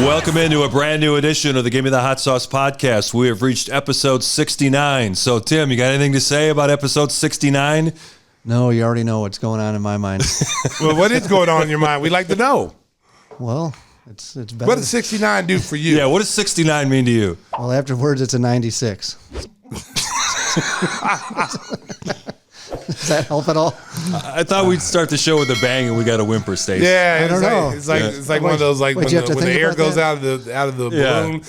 Welcome into a brand new edition of the Gimme the Hot Sauce podcast. We have reached episode 69. So, Tim, you got anything to say about episode 69? No, you already know what's going on in my mind. Well, what is going on in your mind? We'd like to know. Well, it's better. What does 69 do for you? Yeah, what does 69 mean to you? Well, afterwards, it's a 96. Does that help at all? I thought we'd start the show with a bang and we got a whimper, Stacey. Yeah, I don't know. It's like one of those when the air goes out of the balloon.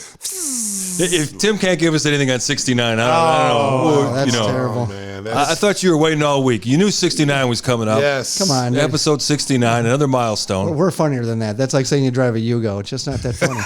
If Tim can't give us anything on 69, I don't know. That's terrible. Oh, man, I thought you were waiting all week. You knew 69 was coming up. Yes. Come on. Episode 69, another milestone. We're funnier than that. That's like saying you drive a Yugo. It's just not that funny.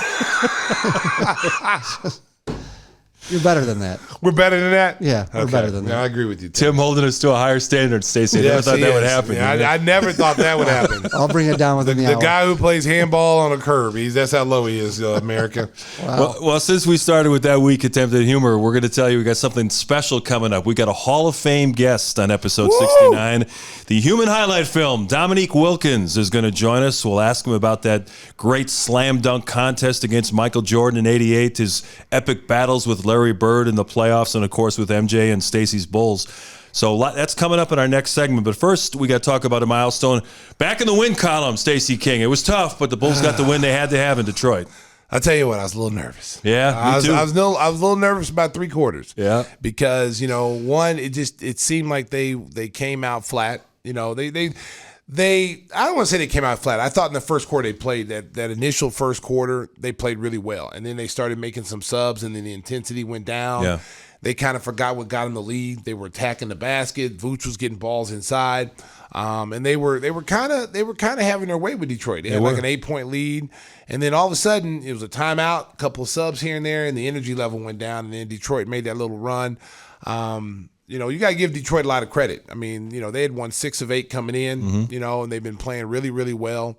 You're better than that. We're better than that? Yeah, we're better than that. I agree with you, Tim. Tim holding us to a higher standard, Stacey. I never thought that would happen. Yeah, I never thought that would happen. I'll bring it down within the hour. The guy who plays handball on a curb, that's how low he is, America. Wow. Well, since we started with that week attempted humor, we're going to tell you we got something special coming up. We got a Hall of Fame guest on episode 69. The human highlight film, Dominique Wilkins, is going to join us. We'll ask him about that great slam dunk contest against Michael Jordan in '88, his epic battles with Larry Bird in the playoffs, and of course with MJ and Stacey's Bulls. So that's coming up in our next segment. But first, we got to talk about a milestone. Back in the win column, Stacey King. It was tough, but the Bulls got the win they had to have in Detroit. I'll tell you what, I was a little nervous. Yeah, me too. I was a little nervous about three quarters. Yeah. Because, one, it seemed like they came out flat. They I don't want to say they came out flat. I thought in the first quarter they played that initial first quarter, they played really well. And then they started making some subs and then the intensity went down. Yeah. They kind of forgot what got them the lead. They were attacking the basket. Vooch was getting balls inside. And they were kind of having their way with Detroit. They had like an 8-point lead. And then all of a sudden it was a timeout, a couple of subs here and there, and the energy level went down, and then Detroit made that little run. You got to give Detroit a lot of credit. I mean, they had won 6 of 8 coming in, and they've been playing really, really well.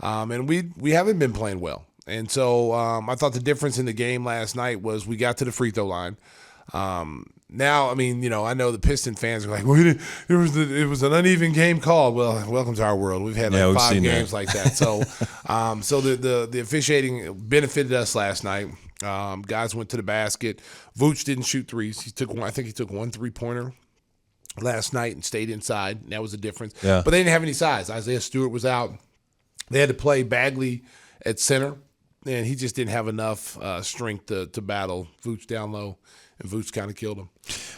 And we haven't been playing well. And so I thought the difference in the game last night was we got to the free throw line. Now, I mean, I know the Piston fans are like, well, it was an uneven game called. Well, welcome to our world. We've had 5 games like that. So, so the officiating benefited us last night. Guys went to the basket. Vooch didn't shoot threes. I think he took 1 3-pointer last night and stayed inside. And that was the difference. Yeah. But they didn't have any size. Isaiah Stewart was out. They had to play Bagley at center, and he just didn't have enough strength to battle Vooch down low. And Vooch kind of killed him.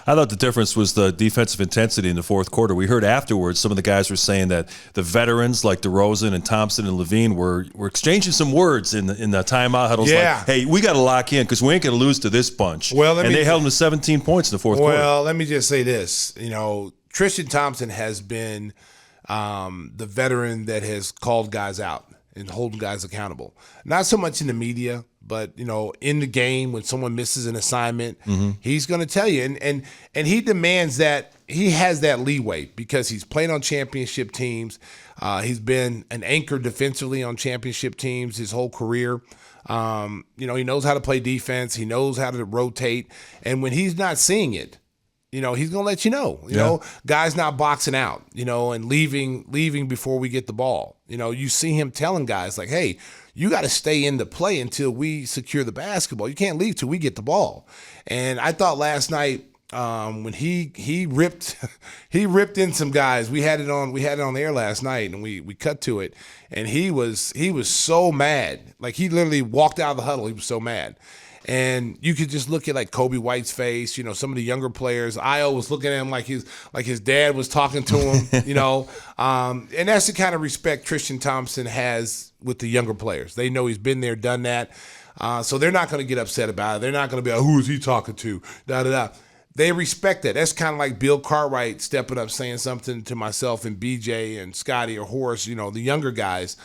I thought the difference was the defensive intensity in the fourth quarter. We heard afterwards some of the guys were saying that the veterans like DeRozan and Thompson and Levine were exchanging some words in the timeout huddles. Yeah. Like, hey, we got to lock in because we ain't going to lose to this bunch. They held them to 17 points in the fourth quarter. Well, let me just say this. Tristan Thompson has been the veteran that has called guys out and holding guys accountable. Not so much in the media, but in the game when someone misses an assignment, he's going to tell you, and he demands that. He has that leeway because he's played on championship teams. He's been an anchor defensively on championship teams his whole career. He knows how to play defense. He knows how to rotate, and when he's not seeing it, he's going to let you know. You know, guys not boxing out, and leaving before we get the ball. You see him telling guys like, hey, you got to stay in the play until we secure the basketball. You can't leave till we get the ball. And I thought last night when he ripped in some guys, we had it on the air last night, and we cut to it, and he was so mad. Like, he literally walked out of the huddle. He was so mad. And you could just look at like Kobe White's face, some of the younger players. Io was looking at him like his dad was talking to him, and that's the kind of respect Tristan Thompson has with the younger players. They know he's been there, done that, so they're not going to get upset about it. They're not going to be like, who is he talking to? Da da da. They respect that. That's kind of like Bill Cartwright stepping up, saying something to myself and BJ and Scotty or Horace, the younger guys.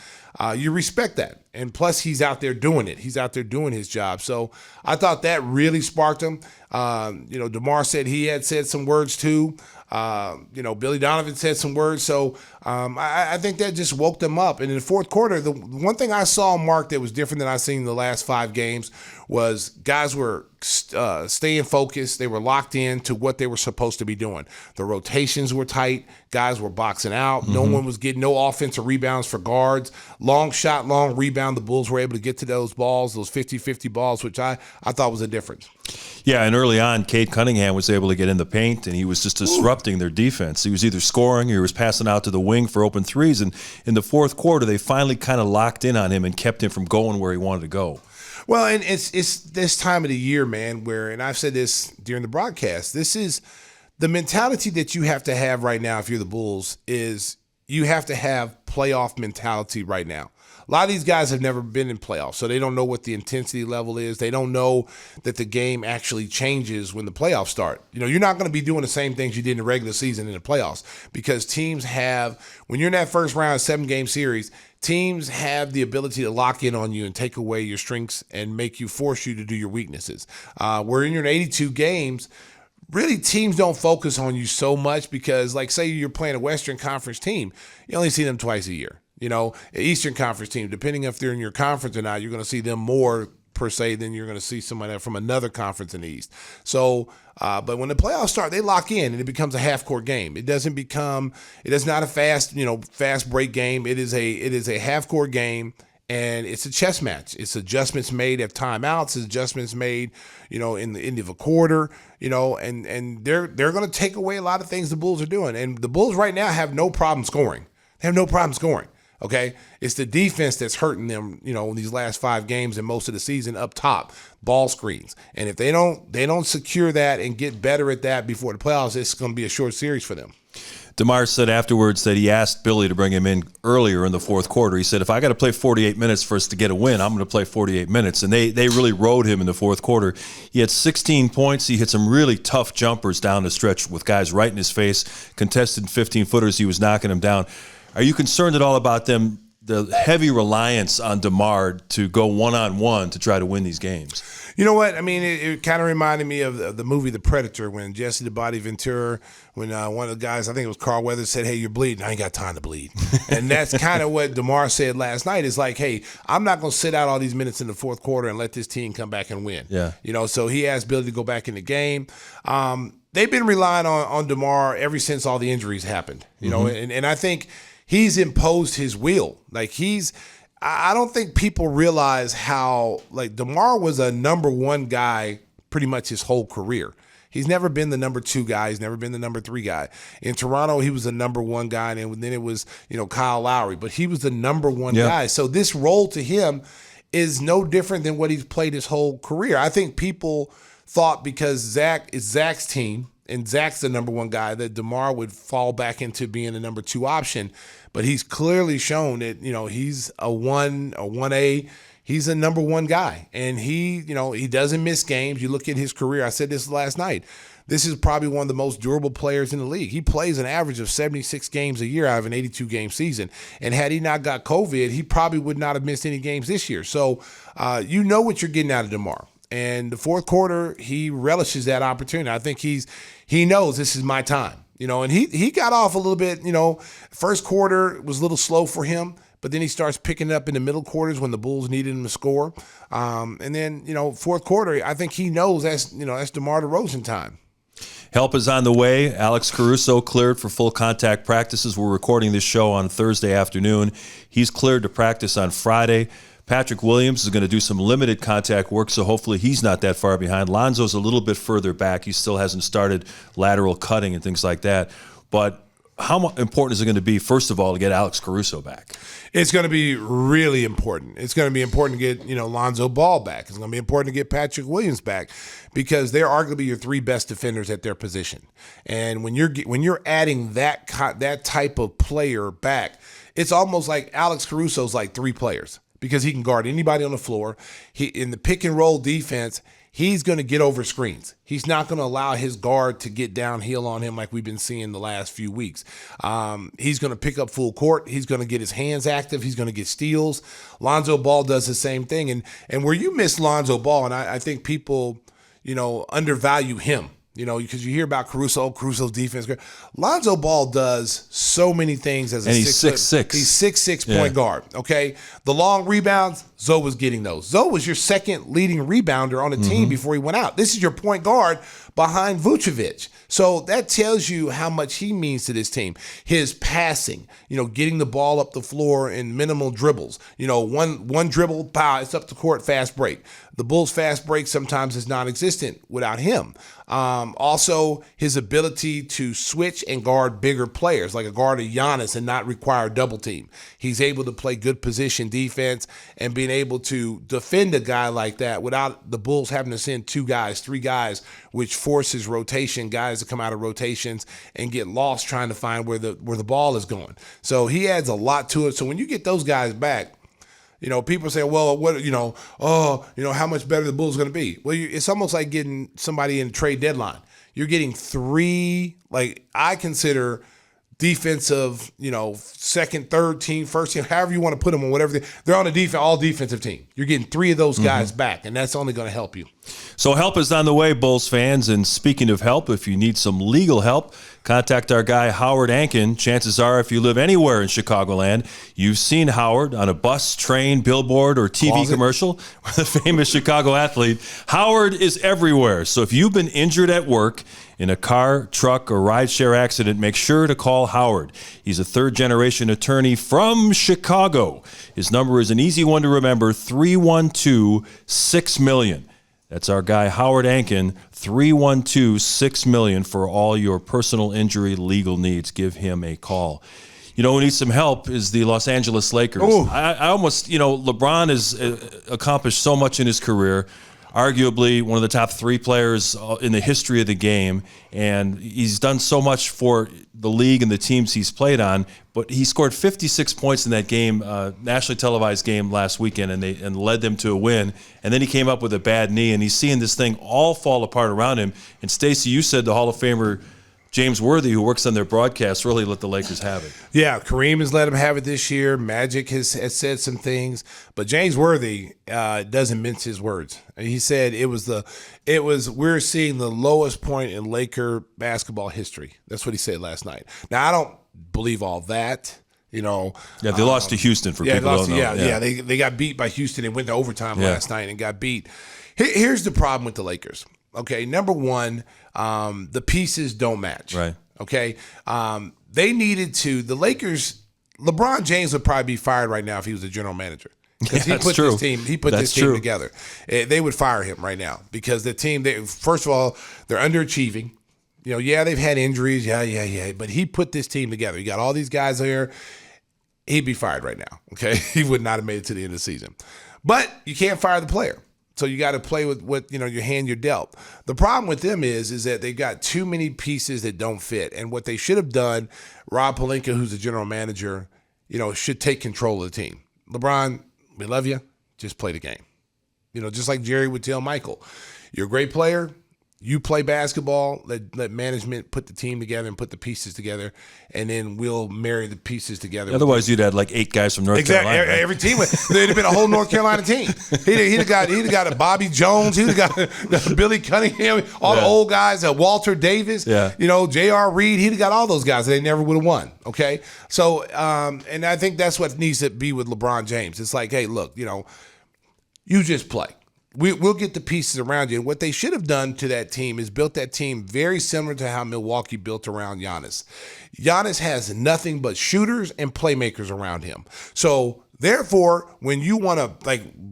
You respect that. And plus, he's out there doing it. He's out there doing his job. So I thought that really sparked him. Demar said he had said some words too. Billy Donovan said some words. So I think that just woke them up. And in the fourth quarter, the one thing I saw, Mark, that was different than I've seen in the last 5 games was guys were staying focused. They were locked in to what they were supposed to be doing. The rotations were tight. Guys were boxing out. No one was getting no offensive rebounds for guards. Long shot, long rebound. The Bulls were able to get to those balls, those 50-50 balls, which I thought was a difference. Yeah, and early on, Cade Cunningham was able to get in the paint, and he was just disrupting their defense. He was either scoring or he was passing out to the wing for open threes. And in the fourth quarter, they finally kind of locked in on him and kept him from going where he wanted to go. Well, and it's this time of the year, man, where, and I've said this during the broadcast, this is the mentality that you have to have right now if you're the Bulls is you have to have playoff mentality right now. A lot of these guys have never been in playoffs, so they don't know what the intensity level is. They don't know that the game actually changes when the playoffs start. You know, you're not going to be doing the same things you did in the regular season in the playoffs because teams have, when you're in that first round 7-game series, teams have the ability to lock in on you and take away your strengths and force you to do your weaknesses. Where in your 82 games, really teams don't focus on you so much because, like, say you're playing a Western Conference team, you only see them twice a year. You know, an Eastern Conference team, depending if they're in your conference or not, you're going to see them more per se than you're going to see somebody from another conference in the East. So, but when the playoffs start, they lock in and it becomes a half-court game. It is not a fast break game. It is a half-court game. And it's a chess match. It's adjustments made at timeouts. It's adjustments made, in the end of a quarter, and they're going to take away a lot of things the Bulls are doing. And the Bulls right now have no problem scoring. They have no problem scoring. Okay, it's the defense that's hurting them, in these last 5 games and most of the season up top, ball screens. And if they don't secure that and get better at that before the playoffs, it's going to be a short series for them. Demar said afterwards that he asked Billy to bring him in earlier in the fourth quarter. He said, if I got to play 48 minutes for us to get a win, I'm going to play 48 minutes. And they really rode him in the fourth quarter. He had 16 points. He hit some really tough jumpers down the stretch with guys right in his face. Contested 15-footers, he was knocking them down. Are you concerned at all about them, the heavy reliance on Demar to go one-on-one to try to win these games? You know what? I mean, it kind of reminded me of the movie The Predator when Jesse the Body Ventura, when one of the guys, I think it was Carl Weathers, said, hey, you're bleeding. I ain't got time to bleed. And that's kind of what Demar said last night. It's like, hey, I'm not going to sit out all these minutes in the fourth quarter and let this team come back and win. Yeah. So he asked Billy to go back in the game. They've been relying on Demar ever since all the injuries happened. And I think he's imposed his will. I don't think people realize how, DeMar was a number 1 guy pretty much his whole career. He's never been the number 2 guy. He's never been the number 3 guy. In Toronto, he was the number 1 guy, and then it was, Kyle Lowry. But he was the number 1 guy. So this role to him is no different than what he's played his whole career. I think people thought because Zach is Zach's team, and Zach's the number 1 guy, that DeMar would fall back into being the number 2 option. But he's clearly shown that, he's a 1A. He's a number 1 guy. And he doesn't miss games. You look at his career. I said this last night. This is probably one of the most durable players in the league. He plays an average of 76 games a year out of an 82-game season. And had he not got COVID, he probably would not have missed any games this year. So you know what you're getting out of DeMar. And the fourth quarter, he relishes that opportunity. I think he knows this is my time. And he got off a little bit, first quarter was a little slow for him, but then he starts picking it up in the middle quarters when the Bulls needed him to score. And then, fourth quarter, I think he knows that's DeMar DeRozan time. Help is on the way. Alex Caruso cleared for full contact practices. We're recording this show on Thursday afternoon. He's cleared to practice on Friday. Patrick Williams is going to do some limited contact work, so hopefully he's not that far behind. Lonzo's a little bit further back. He still hasn't started lateral cutting and things like that. But how important is it going to be, first of all, to get Alex Caruso back? It's going to be really important. It's going to be important to get, Lonzo Ball back. It's going to be important to get Patrick Williams back because they're arguably your 3 best defenders at their position. And when you're adding that type of player back, it's almost like Alex Caruso's like 3 players. Because he can guard anybody on the floor. In the pick and roll defense, he's going to get over screens. He's not going to allow his guard to get downhill on him like we've been seeing the last few weeks. He's going to pick up full court. He's going to get his hands active. He's going to get steals. Lonzo Ball does the same thing. And where you miss Lonzo Ball, and I think people, undervalue him. Because you hear about Caruso's defense. Lonzo Ball does so many things as a and he's 6'6". He's 6'6" point guard. Okay, the long rebounds, Zoe was getting those. Zoe was your second leading rebounder on the team before he went out. This is your point guard behind Vucevic. So that tells you how much he means to this team. His passing, getting the ball up the floor in minimal dribbles. One dribble, pow, it's up the court, fast break. The Bulls' fast break sometimes is non-existent without him. Also, his ability to switch and guard bigger players, like a guard of Giannis, and not require a double team. He's able to play good position defense and being able to defend a guy like that without the Bulls having to send 2 guys, 3 guys, which forces rotation, guys to come out of rotations and get lost trying to find where the ball is going. So he adds a lot to it. So when you get those guys back, people say, well, how much better the Bulls going to be? Well, it's almost like getting somebody in a trade deadline. You're getting 3, I consider defensive, second, third team, first team, however you want to put them on, whatever. They're on a all defensive team. You're getting 3 of those guys back, and that's only going to help you. So help is on the way, Bulls fans. And speaking of help, if you need some legal help, contact our guy Howard Ankin. Chances are, if you live anywhere in Chicagoland, you've seen Howard on a bus, train, billboard, or TV commercial with a famous Chicago athlete. Howard is everywhere. So if you've been injured at work in a car, truck, or rideshare accident, make sure to call Howard. He's a third-generation attorney from Chicago. His number is an easy one to remember, 312-6-million. That's our guy, Howard Ankin, 312-6-million for all your personal injury legal needs. Give him a call. Who needs some help is the Los Angeles Lakers. I almost, LeBron has accomplished so much in his career, arguably one of the top 3 players in the history of the game, and he's done so much for the league and the teams he's played on, but he scored 56 points in that game, nationally televised game last weekend, and led them to a win, and then he came up with a bad knee, and he's seeing this thing all fall apart around him. And Stacey, you said the Hall of Famer James Worthy, who works on their broadcast, really let the Lakers have it. Yeah, Kareem has let him have it this year. Magic has said some things, but James Worthy doesn't mince his words. He said we're seeing the lowest point in Laker basketball history. That's what he said last night. Now, I don't believe all that. Yeah, they lost to Houston for people who don't know. Yeah, they got beat by Houston. They went to overtime last night and got beat. Here's the problem with the Lakers. Okay, number one, the pieces don't match. Right. Okay, they needed to. The Lakers, LeBron James would probably be fired right now if he was the general manager. Because he put this team together. They would fire him right now because the team. First of all, they're underachieving. They've had injuries. Yeah. But he put this team together. He got all these guys there. He'd be fired right now. Okay, he would not have made it to the end of the season. But you can't fire the player. So you got to play with what your hand you're dealt. The problem with them is that they've got too many pieces that don't fit. And what they should have done, Rob Pelinka, who's the general manager, should take control of the team. LeBron, we love you. Just play the game. Just like Jerry would tell Michael, you're a great player. You play basketball, let management put the team together and put the pieces together, and then we'll marry the pieces together. Otherwise, you'd have like 8 guys from North Carolina. Right? Every team, there'd have been a whole North Carolina team. He'd have got a Bobby Jones. He'd have got Billy Cunningham, all the old guys, Walter Davis, J.R. Reed. He'd have got all those guys. They never would have won. Okay, so and I think that's what needs to be with LeBron James. It's like, hey, look, you just play. We'll get the pieces around you. And what they should have done to that team is built that team very similar to how Milwaukee built around Giannis. Giannis has nothing but shooters and playmakers around him. So therefore, when you want to,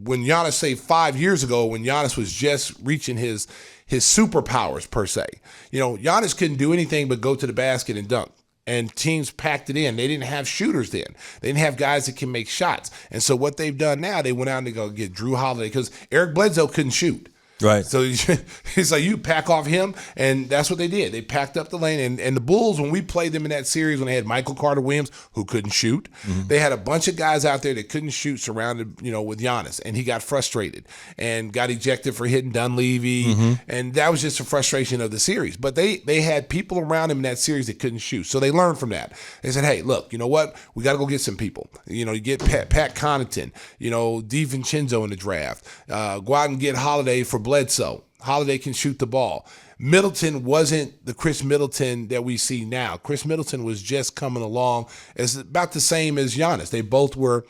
when Giannis, say 5 years ago, when Giannis was just reaching his superpowers per se, Giannis couldn't do anything but go to the basket and dunk. And teams packed it in. They didn't have shooters then. They didn't have guys that can make shots. And so what they've done now, they went out and they go get Drew Holiday because Eric Bledsoe couldn't shoot. Right. So it's like you pack off him, and that's what they did. They packed up the lane. And the Bulls, when we played them in that series, when they had Michael Carter-Williams, who couldn't shoot, they had a bunch of guys out there that couldn't shoot surrounded, with Giannis. And he got frustrated and got ejected for hitting Dunleavy. And that was just a frustration of the series. But they had people around him in that series that couldn't shoot. So they learned from that. They said, hey, look, you know what? We got to go get some people. You get Pat Connaughton, DiVincenzo in the draft. Go out and get Holiday for Bledsoe. Holiday can shoot the ball. Middleton wasn't the Chris Middleton that we see now. Chris Middleton was just coming along as about the same as Giannis. They both were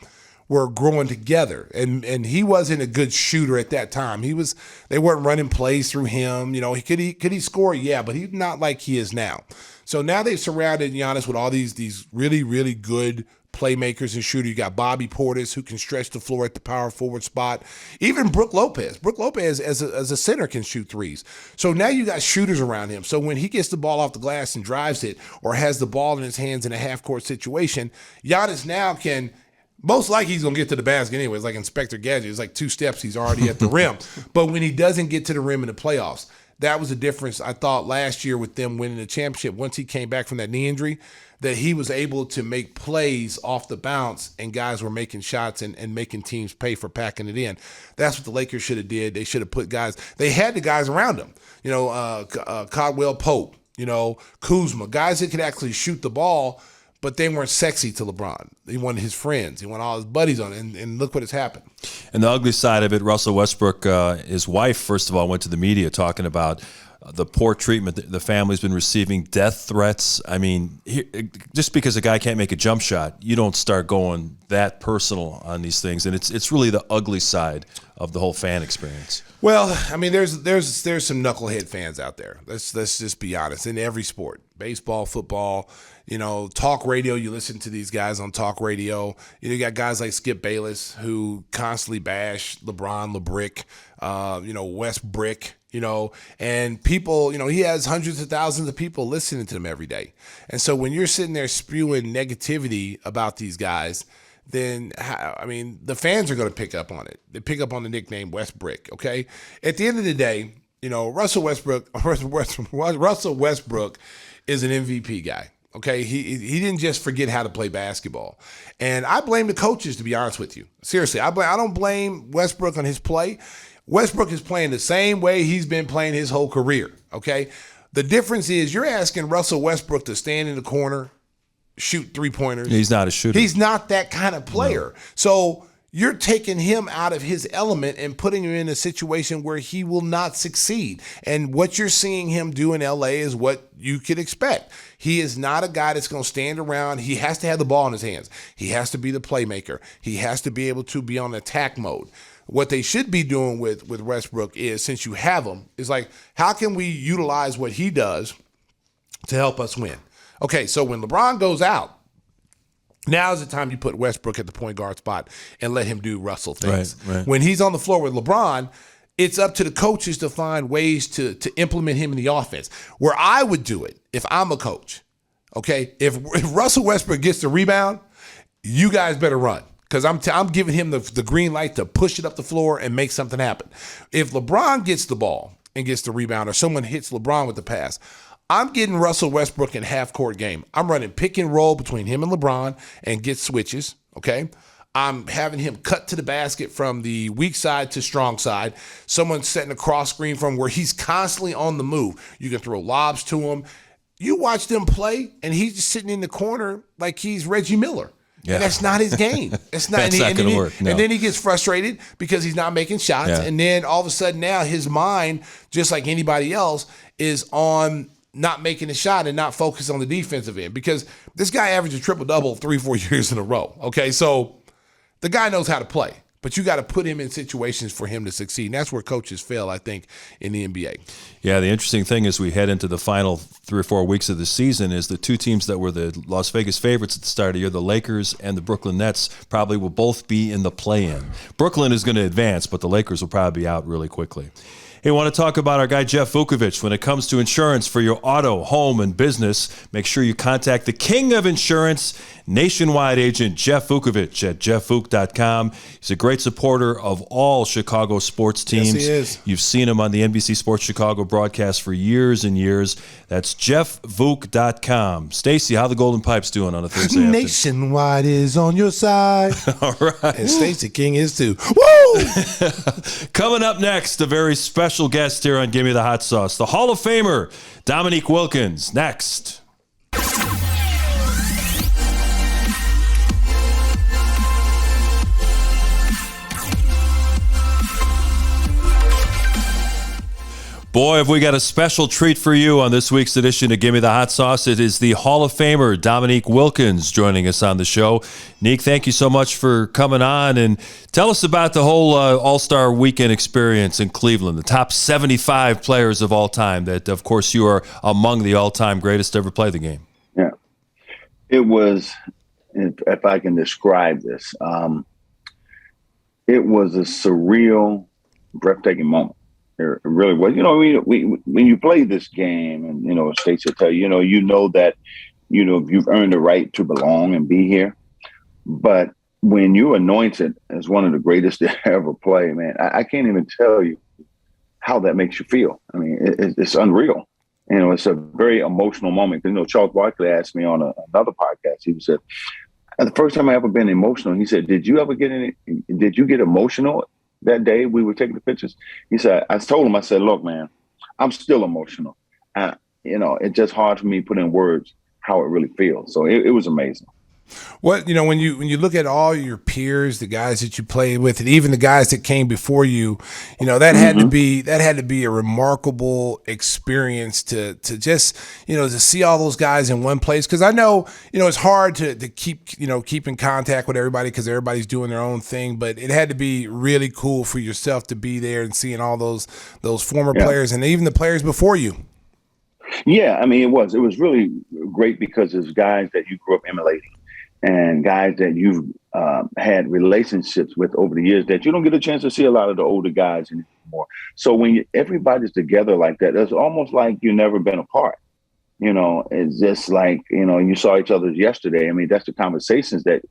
growing together, and he wasn't a good shooter at that time. They weren't running plays through him. Could he score? Yeah, but he's not like he is now. So now they've surrounded Giannis with all these really, really good playmakers and shooters. You got Bobby Portis, who can stretch the floor at the power forward spot. Even Brook Lopez. Brook Lopez as a center can shoot threes. So now you got shooters around him. So when he gets the ball off the glass and drives it, or has the ball in his hands in a half-court situation, Giannis now can – most likely he's going to get to the basket anyway. It's like Inspector Gadget. It's like 2 steps, he's already at the rim. But when he doesn't get to the rim in the playoffs, that was the difference, I thought, last year with them winning the championship. Once he came back from that knee injury, that he was able to make plays off the bounce, and guys were making shots and making teams pay for packing it in. That's what the Lakers should have did. They should have put guys – they had the guys around them. Caldwell Pope, Kuzma, guys that could actually shoot the ball, but they weren't sexy to LeBron. He wanted his friends. He wanted all his buddies on it, and look what has happened. And the ugly side of it, Russell Westbrook, his wife, first of all, went to the media talking about the poor treatment the family's been receiving, death threats. I mean, just because a guy can't make a jump shot, you don't start going that personal on these things. And it's really the ugly side of the whole fan experience. Well, I mean, there's some knucklehead fans out there. Let's just be honest. In every sport, baseball, football, talk radio. You listen to these guys on talk radio. You got guys like Skip Bayless who constantly bash LeBron, LeBrick, Westbrick. And people, he has hundreds of thousands of people listening to them every day. And so when you're sitting there spewing negativity about these guys, then, the fans are going to pick up on it. They pick up on the nickname Westbrick, okay? At the end of the day, Russell Westbrook is an MVP guy, okay? He didn't just forget how to play basketball. And I blame the coaches, to be honest with you. Seriously, I don't blame Westbrook on his play. Westbrook is playing the same way he's been playing his whole career, okay? The difference is you're asking Russell Westbrook to stand in the corner, shoot three-pointers. He's not a shooter. He's not that kind of player. No. So you're taking him out of his element and putting him in a situation where he will not succeed. And what you're seeing him do in L.A. is what you could expect. He is not a guy that's going to stand around. He has to have the ball in his hands. He has to be the playmaker. He has to be able to be on attack mode. What they should be doing with Westbrook is, since you have him, is like, how can we utilize what he does to help us win? Okay, so when LeBron goes out, now is the time you put Westbrook at the point guard spot and let him do Russell things. Right. When he's on the floor with LeBron, it's up to the coaches to find ways to implement him in the offense. Where I would do it, if I'm a coach, okay, if Russell Westbrook gets the rebound, you guys better run. Because I'm giving him the green light to push it up the floor and make something happen. If LeBron gets the ball and gets the rebound, or someone hits LeBron with the pass, I'm getting Russell Westbrook in half-court game. I'm running pick and roll between him and LeBron and get switches, okay? I'm having him cut to the basket from the weak side to strong side. Someone's setting a cross screen from where he's constantly on the move. You can throw lobs to him. You watch them play, and he's just sitting in the corner like he's Reggie Miller. Yeah. And that's not his game. It's not. That's not going to work. No. And then he gets frustrated because he's not making shots. Yeah. And then all of a sudden now his mind, just like anybody else, is on not making a shot and not focused on the defensive end. Because this guy averages triple-double 3-4 years in a row. Okay, so the guy knows how to play. But you got to put him in situations for him to succeed. And that's where coaches fail, I think, in the NBA. Yeah, the interesting thing as we head into the final 3 or 4 weeks of the season is the two teams that were the Las Vegas favorites at the start of the year, the Lakers and the Brooklyn Nets, probably will both be in the play-in. Brooklyn is going to advance, but the Lakers will probably be out really quickly. Hey, I want to talk about our guy, Jeff Vukovic. When it comes to insurance for your auto, home, and business, make sure you contact the king of insurance, nationwide agent Jeff Vukovic at jeffvuk.com. He's a great supporter of all Chicago sports teams. Yes, he is. You've seen him on the NBC Sports Chicago broadcast for years and years. That's jeffvuk.com. Stacey, how the Golden Pipes doing on a Thursday afternoon? Nationwide is on your side. All right. And Stacey King is too. Woo! Coming up next, a very special guest here on Gimme the Hot Sauce, the Hall of Famer, Dominique Wilkins. Next. Boy, have we got a special treat for you on this week's edition of Gimme the Hot Sauce. It is the Hall of Famer, Dominique Wilkins, joining us on the show. Nick, thank you so much for coming on, and tell us about the whole All-Star Weekend experience in Cleveland, the top 75 players of all time that, of course, you are among the all-time greatest to ever play the game. Yeah. It was, if I can describe this, it was a surreal, breathtaking moment. It really was. You know, when you play this game, and Stacey will tell you, that you've earned the right to belong and be here. But when you're anointed as one of the greatest to ever play, man, I can't even tell you how that makes you feel. I mean, it's unreal. It's a very emotional moment. Charles Barkley asked me on another podcast. He said, the first time I ever been emotional, he said, did you get emotional that day we were taking the pictures? He said, I told him, I said, look, man, I'm still emotional. It's just hard for me to put in words how it really feels. So it was amazing. What, when you look at all your peers, the guys that you played with, and even the guys that came before you, that had to be a remarkable experience to just, to see all those guys in one place. Cause I know, it's hard to keep in contact with everybody because everybody's doing their own thing, but it had to be really cool for yourself to be there and seeing all those former players and even the players before you. Yeah. I mean, it was really great because it's guys that you grew up emulating. And guys that you've had relationships with over the years that you don't get a chance to see a lot of the older guys anymore. So when everybody's together like that, it's almost like you've never been apart. It's just like, you saw each other yesterday. I mean, that's the conversations that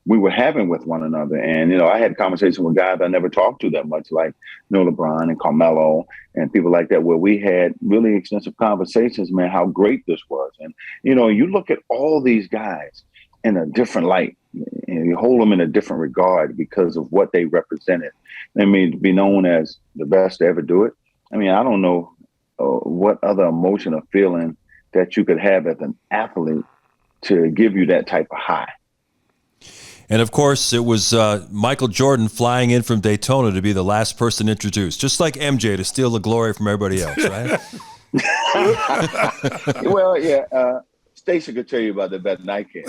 we were having with one another. And, I had conversations with guys I never talked to that much, like, LeBron and Carmelo and people like that, where we had really extensive conversations, man, how great this was. And, you look at all these guys in a different light, and you hold them in a different regard because of what they represented. I mean, to be known as the best to ever do it. I mean, I don't know what other emotion or feeling that you could have as an athlete to give you that type of high. And of course, it was Michael Jordan flying in from Daytona to be the last person introduced, just like MJ, to steal the glory from everybody else, right? Well, yeah. Stacey could tell you about that better than I can.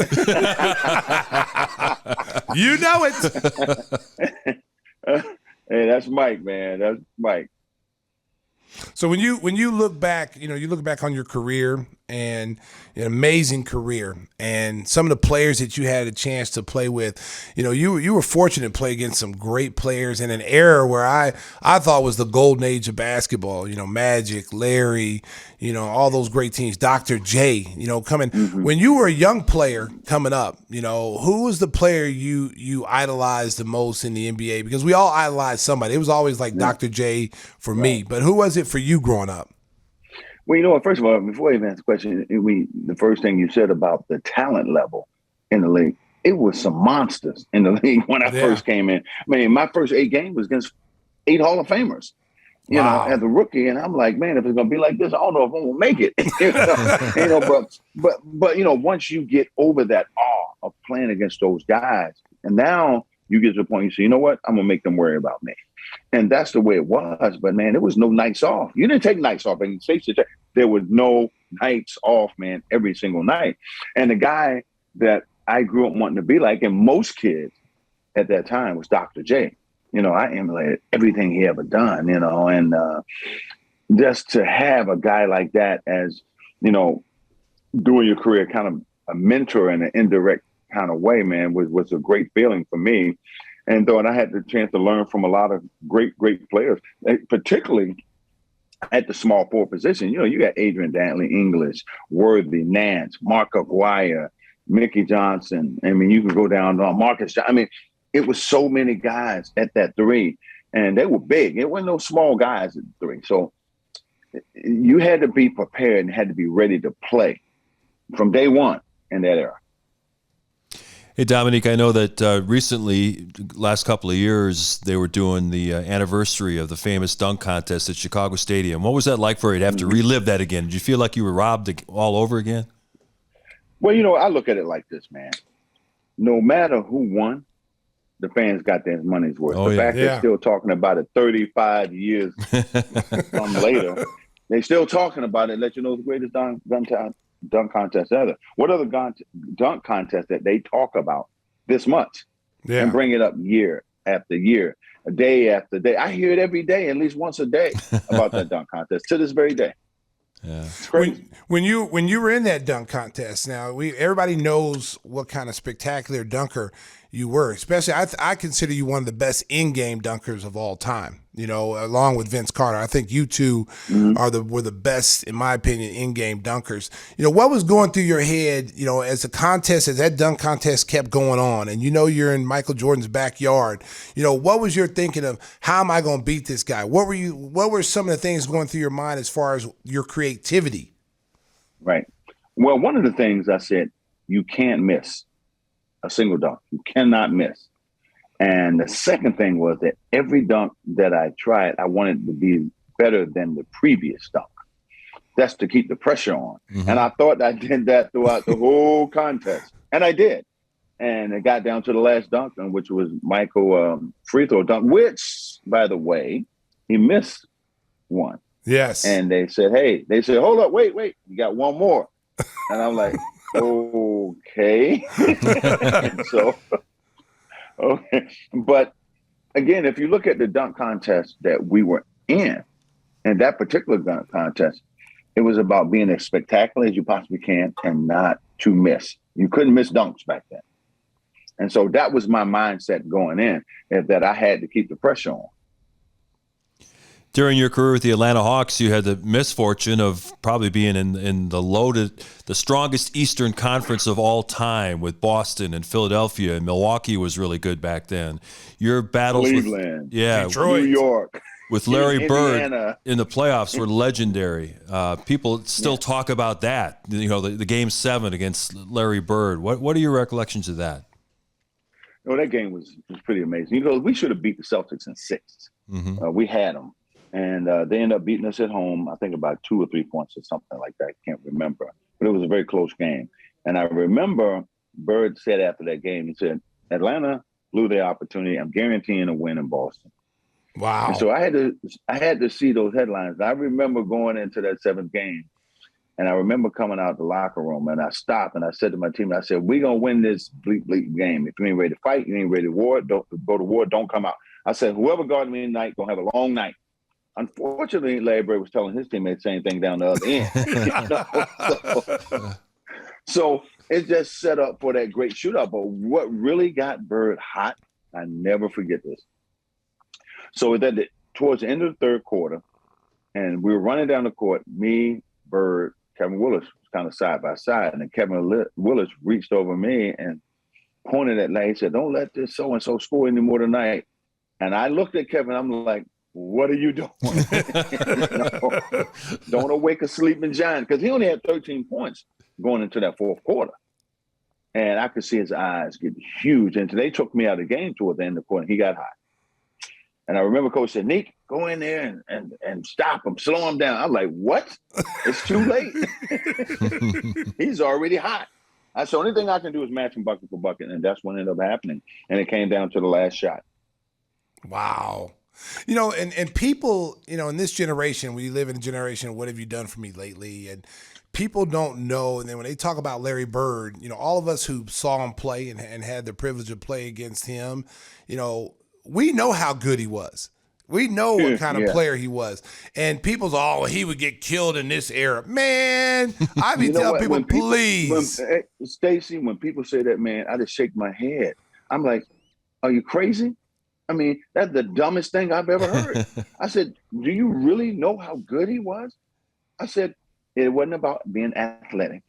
You know it. Hey, that's Mike, man. That's Mike. So when you look back, you look back on your career and an amazing career and some of the players that you had a chance to play with, you were fortunate to play against some great players in an era where I thought was the golden age of basketball, Magic, Larry, all those great teams, Dr. J, coming. Mm-hmm. When you were a young player coming up, who was the player you idolized the most in the NBA? Because we all idolized somebody. It was always like Dr. J for me, but who was it for you growing up? Well, first of all, before I even answer the question, the first thing you said about the talent level in the league, it was some monsters in the league when I first came in. I mean, my first 8 games was against 8 Hall of Famers, as a rookie. And I'm like, man, if it's going to be like this, I don't know if I'm going to make it. But once you get over that awe of playing against those guys, and now you get to the point you say, you know what, I'm going to make them worry about me. And that's the way it was. But, man, there was no nights off. You didn't take nights off. And there was no nights off, man, every single night. And the guy that I grew up wanting to be like, and most kids at that time, was Dr. J. I emulated everything he ever done, and just to have a guy like that as, doing your career, kind of a mentor in an indirect kind of way, man, was a great feeling for me. And though I had the chance to learn from a lot of great players, particularly at the small forward position. You got Adrian Dantley, English, Worthy, Nance, Mark Aguirre, Mickey Johnson. I mean, you can go down to Marcus. I mean, it was so many guys at that 3, and they were big. It wasn't no small guys at 3. So you had to be prepared and had to be ready to play from day one in that era. Hey, Dominique, I know that recently, last couple of years, they were doing the anniversary of the famous dunk contest at Chicago Stadium. What was that like for you to have to relive that again? Did you feel like you were robbed all over again? Well, I look at it like this, man. No matter who won, the fans got their money's worth. Oh, the yeah. fact they're still talking about it 35 years later, they're still talking about it. Let you know the greatest dunk contest ever. What other dunk contest that they talk about this much and bring it up year after year, day after day? I hear it every day, at least once a day, about that dunk contest to this very day. Yeah. It's crazy. When you were in that dunk contest, now everybody knows what kind of spectacular dunker you were. Especially, I consider you one of the best in-game dunkers of all time. You know, along with Vince Carter, I think you two were the best, in my opinion, in-game dunkers. You know, what was going through your head? You know, as that dunk contest kept going on, and you know you're in Michael Jordan's backyard. You know, what was your thinking of how am I going to beat this guy? What were some of the things going through your mind as far as your creativity? Right. Well, one of the things I said, you can't miss a single dunk. You cannot miss. And the second thing was that every dunk that I tried, I wanted to be better than the previous dunk. That's to keep the pressure on. And I thought I did that throughout the whole contest. And I did. And it got down to the last dunk, which was Michael free throw dunk, which, by the way, he missed one. Yes. And they said, hold up, wait, you got one more. And I'm like, okay. So, okay. But again, if you look at the dunk contest that we were in, and that particular dunk contest, it was about being as spectacular as you possibly can and not to miss. You couldn't miss dunks back then. And so that was my mindset going in, is that I had to keep the pressure on. During your career with the Atlanta Hawks, you had the misfortune of probably being in the strongest Eastern Conference of all time with Boston and Philadelphia, and Milwaukee was really good back then. Your battles Cleveland, Detroit, New York, with Larry Indiana. Bird in the playoffs were legendary. People still talk about that. You know, the Game 7 against Larry Bird. What are your recollections of that? You know, that game was pretty amazing. You know, we should have beat the Celtics in 6. We had them. And they ended up beating us at home, I think about 2 or 3 points or something like that. I can't remember. But it was a very close game. And I remember Bird said after that game, he said, Atlanta blew their opportunity. I'm guaranteeing a win in Boston. Wow. And so I had to see those headlines. I remember going into that 7th game, and I remember coming out the locker room, and I stopped, and I said to my team, I said, we're going to win this bleak game. If you ain't ready to fight, you ain't ready to war, don't go to war, don't come out. I said, whoever guarded me tonight going to have a long night. Unfortunately, Larry Bird was telling his teammates the same thing down the other end. So it just set up for that great shootout. But what really got Bird hot, I never forget this. So towards the end of the 3rd quarter, and we were running down the court, me, Bird, Kevin Willis was kind of side by side. And then Kevin Willis reached over me and pointed at Larry. He said, don't let this so-and-so score anymore tonight. And I looked at Kevin, I'm like, what are you doing? Don't awake a sleeping giant, because he only had 13 points going into that 4th quarter. And I could see his eyes get huge. And they took me out of the game toward the end of the quarter. He got hot. And I remember Coach said, Nick, go in there and stop him, slow him down. I'm like, what? It's too late. He's already hot. I said, the only thing I can do is match him bucket for bucket. And that's what ended up happening. And it came down to the last shot. Wow. You know, and people, you know, in this generation, we live in a generation, what have you done for me lately? And people don't know. And then when they talk about Larry Bird, you know, all of us who saw him play and had the privilege of playing against him, you know, we know how good he was. We know what kind of player he was. And people's, he would get killed in this era. Man, I be telling people, please. Stacey, when people say that, man, I just shake my head. I'm like, are you crazy? I mean, that's the dumbest thing I've ever heard. I said, do you really know how good he was? I said, it wasn't about being athletic.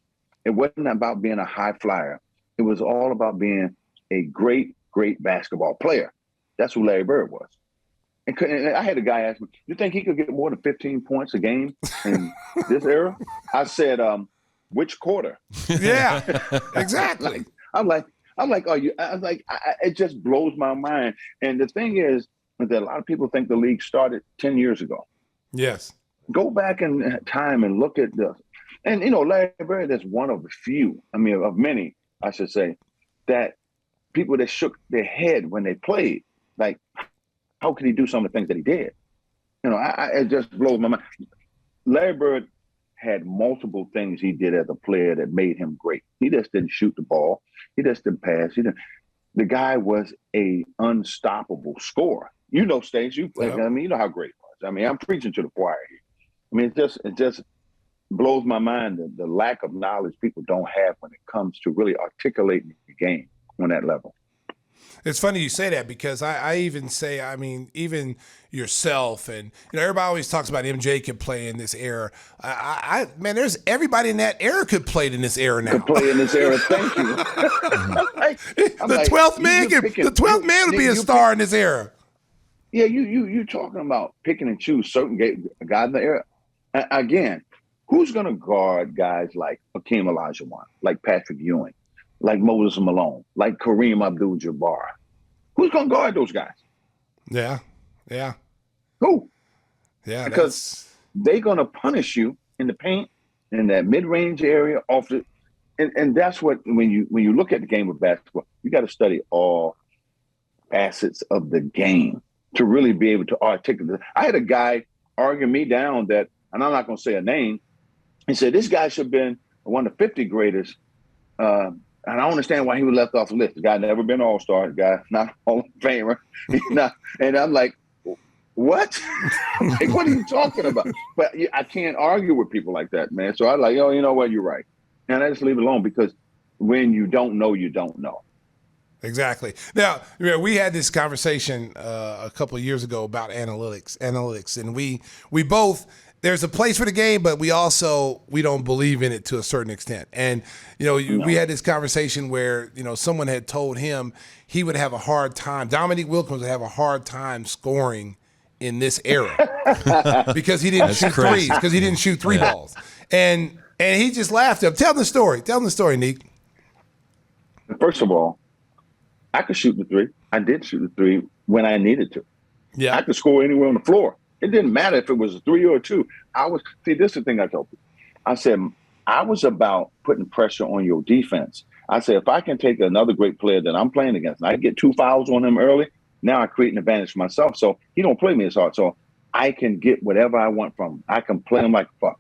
It wasn't about being a high flyer. It was all about being a great, great basketball player. That's who Larry Bird was. And I had a guy ask me, you think he could get more than 15 points a game in this era? I said, which quarter? Yeah, exactly. I'm like, it just blows my mind. And the thing is that a lot of people think the league started 10 years ago. Yes. Go back in time and look at and, you know, Larry Bird is one of the few, of many, I should say, that people that shook their head when they played. Like, how could he do some of the things that he did? You know, it just blows my mind. Larry Bird had multiple things he did as a player that made him great. He just didn't shoot the ball. He just didn't pass. The guy was a unstoppable scorer. You know, Stacey, I mean, you know how great he was. I mean, I'm preaching to the choir here. I mean, it just blows my mind the lack of knowledge people don't have when it comes to really articulating the game on that level. It's funny you say that because I even say, I mean, even yourself and, you know, everybody always talks about MJ could play in this era. Man, there's everybody in that era could play in this era now. Could play in this era. Thank you. The 12th man would be a star in this era. Yeah, you talking about picking and choose certain guys in the era. Again, who's going to guard guys like Hakeem Olajuwon, like Patrick Ewing, like Moses Malone, like Kareem Abdul-Jabbar? Who's going to guard those guys? Yeah. Who? Yeah, because they're going to punish you in the paint, in that mid-range area, and that's what when you look at the game of basketball, you got to study all facets of the game to really be able to articulate. I had a guy argue me down that, and I'm not going to say a name. He said this guy should have been one of the 50 greatest. And I don't understand why he was left off the list. The guy never been All-Star. The guy not Hall of Famer. And I'm like, what? Like, what are you talking about? But I can't argue with people like that, man. So I'm like, oh, you know what? You're right. And I just leave it alone because when you don't know, you don't know. Exactly. Now, we had this conversation a couple of years ago about analytics, and we both. There's a place for the game, but we don't believe in it to a certain extent. And, you know, we had this conversation where, you know, someone had told him he would have a hard time. Dominique Wilkins would have a hard time scoring in this era because he didn't shoot threes, because he didn't shoot three balls. And he just laughed at him. Tell them the story, Nick. First of all, I could shoot the three. I did shoot the three when I needed to. Yeah. I could score anywhere on the floor. It didn't matter if it was a 3 or a 2. This is the thing I told people. I said, I was about putting pressure on your defense. I said, if I can take another great player that I'm playing against, and I get 2 fouls on him early, now I create an advantage for myself. So he don't play me as hard. So I can get whatever I want from him. I can play him like a fuck.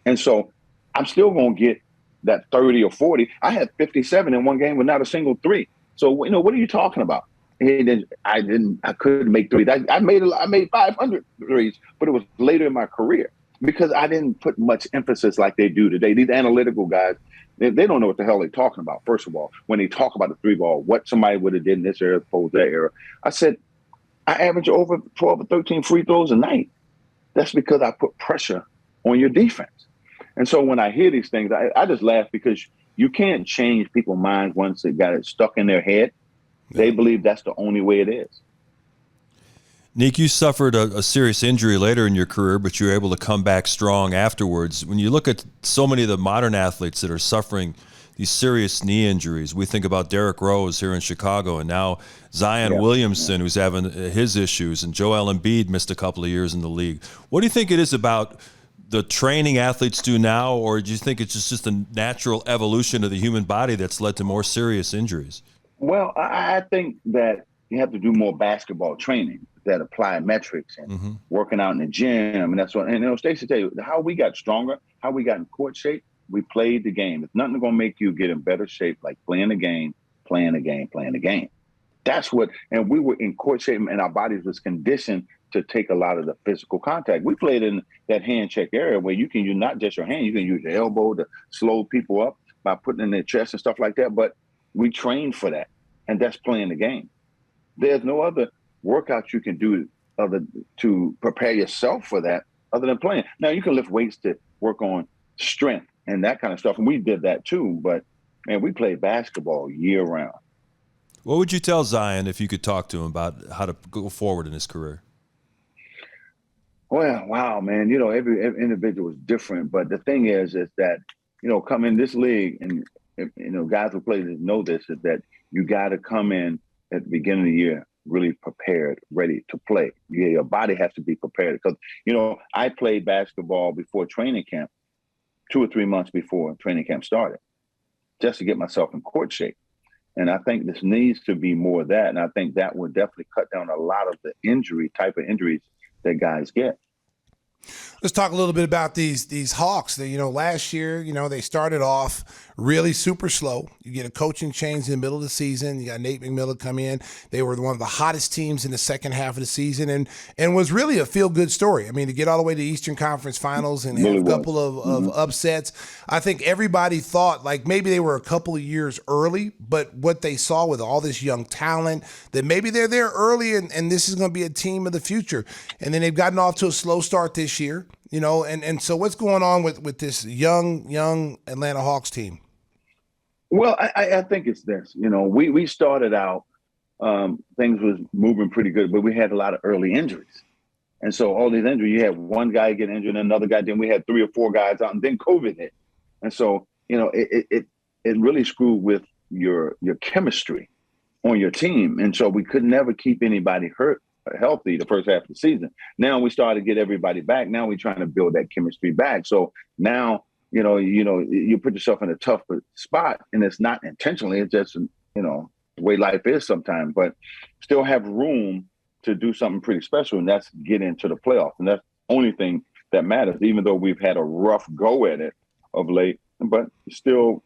And so I'm still going to get that 30 or 40. I had 57 in one game with not a single 3. So, you know, what are you talking about? I couldn't make threes. I made 500 threes, but it was later in my career because I didn't put much emphasis like they do today. These analytical guys, they don't know what the hell they're talking about. First of all, when they talk about the 3 ball, what somebody would have did in this era opposed to that era. I said, I average over 12 or 13 free throws a night. That's because I put pressure on your defense. And so when I hear these things, I just laugh because you can't change people's minds once they got it stuck in their head. They believe that's the only way it is. Nick, you suffered a serious injury later in your career, but you were able to come back strong afterwards. When you look at so many of the modern athletes that are suffering these serious knee injuries, we think about Derrick Rose here in Chicago, and now Zion Williamson, who's having his issues, and Joel Embiid missed a couple of years in the league. What do you think it is about the training athletes do now, or do you think it's just a natural evolution of the human body that's led to more serious injuries? Well, I think that you have to do more basketball training that apply metrics and working out in the gym. And that's what, and you know, Stacey tell you how we got stronger, how we got in court shape. We played the game. It's nothing going to make you get in better shape like playing the game. That's what, and we were in court shape and our bodies was conditioned to take a lot of the physical contact. We played in that hand check area where you can use not just your hand, you can use your elbow to slow people up by putting in their chest and stuff like that. But we train for that, and that's playing the game. There's no other workout you can do to prepare yourself for that other than playing. Now, you can lift weights to work on strength and that kind of stuff, and we did that too, but, man, we played basketball year-round. What would you tell Zion if you could talk to him about how to go forward in his career? Well, wow, man, you know, every individual is different, but the thing is that, you know, come in this league and, you know, guys who play this know this, is that you got to come in at the beginning of the year really prepared, ready to play. Your body has to be prepared because, you know, I played basketball before training camp, 2 or 3 months before training camp started, just to get myself in court shape. And I think this needs to be more of that. And I think that would definitely cut down a lot of the type of injuries that guys get. Let's talk a little bit about these Hawks. Last year, they started off really super slow. You get a coaching change in the middle of the season. You got Nate McMillan come in. They were one of the hottest teams in the second half of the season, and was really a feel-good story. I mean, to get all the way to the Eastern Conference Finals and have a couple of upsets. I think everybody thought like maybe they were a couple of years early, but what they saw with all this young talent, that maybe they're there early and this is going to be a team of the future. And then they've gotten off to a slow start this year. And so what's going on with this young Atlanta Hawks team? Well, I think it's this. We started out, things was moving pretty good, but we had a lot of early injuries. And so all these injuries, you had one guy get injured and another guy, then we had 3 or 4 guys out, and then COVID hit. And so, it really screwed with your chemistry on your team. And so we could never keep anybody healthy the first half of the season. Now we started to get everybody back. Now we're trying to build that chemistry back. So now, you put yourself in a tough spot, and it's not intentionally. It's just, the way life is sometimes, but still have room to do something pretty special, and that's get into the playoffs. And that's the only thing that matters, even though we've had a rough go at it of late, but still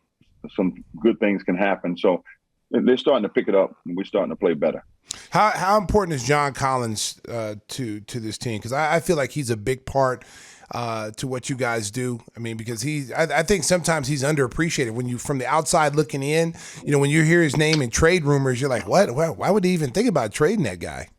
some good things can happen. So they're starting to pick it up, and we're starting to play better. How important is John Collins to this team? Because I feel like he's a big part to what you guys do. I mean, because I think sometimes he's underappreciated. When you from the outside looking in, when you hear his name in trade rumors, you're like, what? Why would he even think about trading that guy?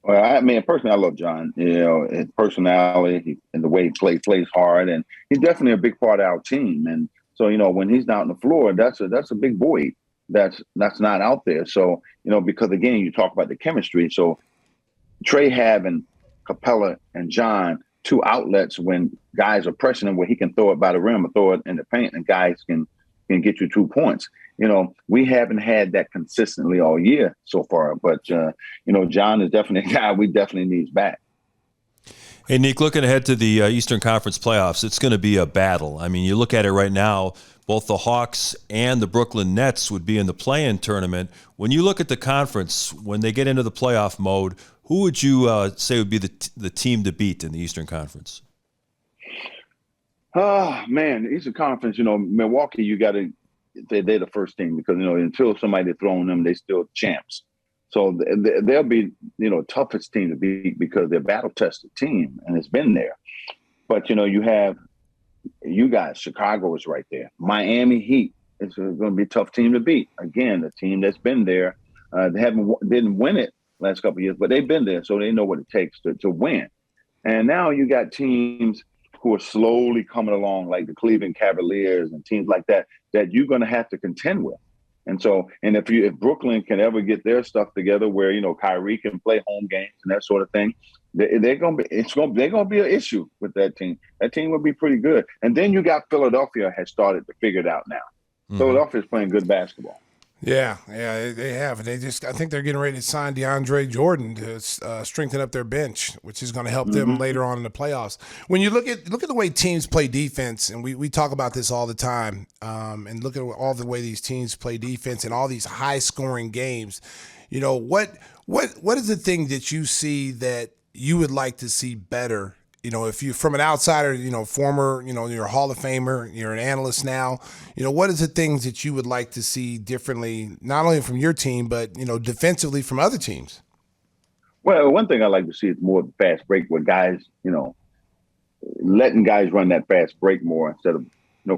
Well, I mean, personally, I love John. His personality and the way he plays hard, and he's definitely a big part of our team. And so, when he's out on the floor, that's a big void that's not out there. So, because again, you talk about the chemistry. So Trey having Capella and John, 2 outlets when guys are pressing him, where he can throw it by the rim or throw it in the paint, and guys can get you 2 points. We haven't had that consistently all year so far, but John is definitely a guy we definitely needs back. Hey, Nick, looking ahead to the Eastern Conference playoffs, it's going to be a battle. I mean, you look at it right now, both the Hawks and the Brooklyn Nets would be in the play-in tournament. When you look at the conference, when they get into the playoff mode, who would you say would be the team to beat in the Eastern Conference? Oh, man, the Eastern Conference, Milwaukee, they're the first team because, until somebody thrown them, they still champs. So they'll be, toughest team to beat because they're a battle-tested team, and it's been there. But, you have you guys, Chicago is right there. Miami Heat is going to be a tough team to beat. Again, a team that's been there. They didn't win it last couple of years, but they've been there, so they know what it takes to win. And now you got teams who are slowly coming along, like the Cleveland Cavaliers and teams like that you're going to have to contend with. And so, if Brooklyn can ever get their stuff together, where Kyrie can play home games and that sort of thing, they're going to be an issue with that team. That team will be pretty good. And then you got Philadelphia has started to figure it out now. Mm-hmm. Philadelphia is playing good basketball. Yeah, they have. I think they're getting ready to sign DeAndre Jordan to strengthen up their bench, which is going to help them later on in the playoffs. When you look at the way teams play defense, and we talk about this all the time, and look at all the way these teams play defense and all these high scoring games. What is the thing that you see that you would like to see better? If you from an outsider, former, you're a Hall of Famer, you're an analyst now, what is the things that you would like to see differently, not only from your team, but, defensively from other teams? Well, one thing I like to see is more fast break where guys, letting guys run that fast break more instead of,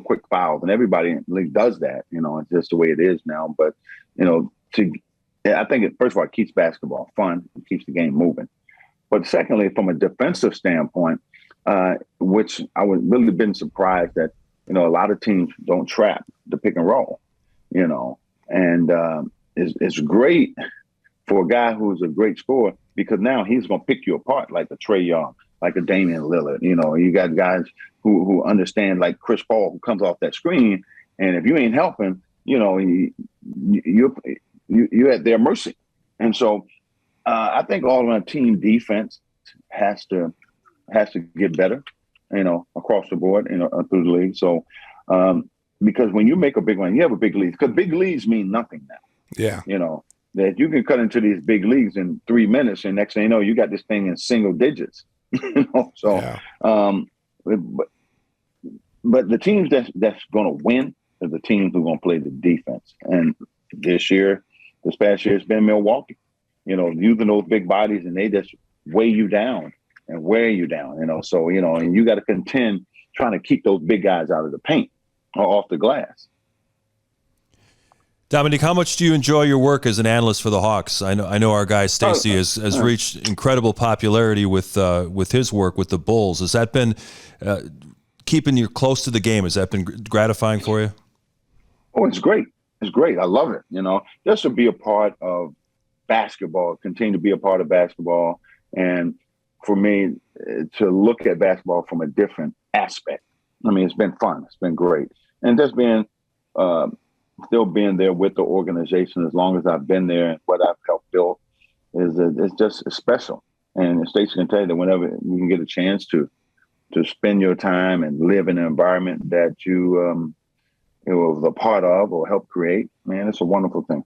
quick fouls. And everybody in the league does that, it's just the way it is now. But, I think first of all, it keeps basketball fun. It keeps the game moving. But secondly, from a defensive standpoint, which I would really been surprised that, a lot of teams don't trap the pick and roll, and it's great for a guy who's a great scorer because now he's going to pick you apart like a Trae Young, like a Damian Lillard. You got guys who understand like Chris Paul who comes off that screen. And if you ain't helping, you're at their mercy. And so, I think all around team defense has to get better, across the board, through the league. So, because when you make a big one, you have a big lead because big leads mean nothing now. Yeah. You know, that you can cut into these big leagues in 3 minutes, and next thing you know, you got this thing in single digits. You know, so but the teams that's going to win are the teams who are going to play the defense. And this past year, it's been Milwaukee. You know, using those big bodies, and they just weigh you down and wear you down. You know, so you know, and you got to contend trying to keep those big guys out of the paint or off the glass. Dominique, how much do you enjoy your work as an analyst for the Hawks? I know our guy Stacey has reached incredible popularity with his work with the Bulls. Has that been keeping you close to the game? Has that been gratifying for you? Oh, it's great. It's great. I love it. You know, just to be a part of basketball, continue to be a part of basketball, and for me to look at basketball from a different aspect. I mean, it's been fun. It's been great, and just being. Still being there with the organization as long as I've been there and what I've helped build it's special. And Stacey can tell you that whenever you can get a chance to spend your time and live in an environment that you was a part of or help create, man, it's a wonderful thing.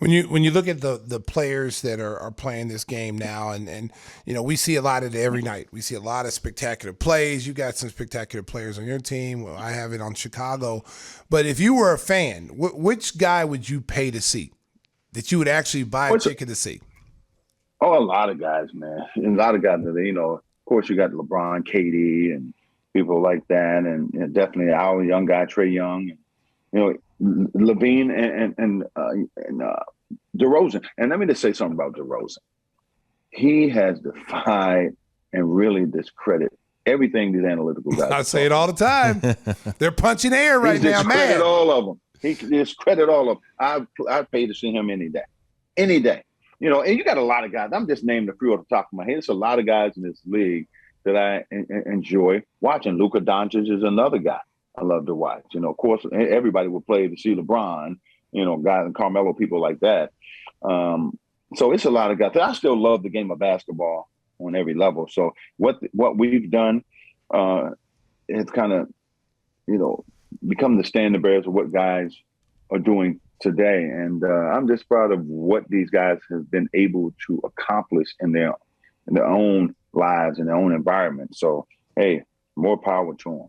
When you look at the players that are playing this game now, and you know, we see a lot of it every night. We see a lot of spectacular plays. You got some spectacular players on your team. Well, I have it on Chicago. But if you were a fan, which guy would you pay to see that you would actually buy a ticket to see? Oh, a lot of guys, man. A lot of guys that, you know, of course you got LeBron, KD, and people like that, and definitely our young guy, Trae Young, and, you know, Levine and DeRozan. And let me just say something about DeRozan. He has defied and really discredited everything these analytical guys. I say it all the time. They're punching air right now, man. Discredit all of them. He discredit all of them. I'd pay to see him any day. Any day. You know, and you got a lot of guys. I'm just naming a few off the top of my head. There's a lot of guys in this league that I enjoy watching. Luka Doncic is another guy I love to watch. You know, of course, everybody would play to see LeBron, you know, guys and Carmelo, people like that. So it's a lot of guys. I still love the game of basketball on every level. So what we've done it's kind of, you know, become the standard bearers of what guys are doing today. And I'm just proud of what these guys have been able to accomplish in their own lives, in their own environment. So, hey, more power to them.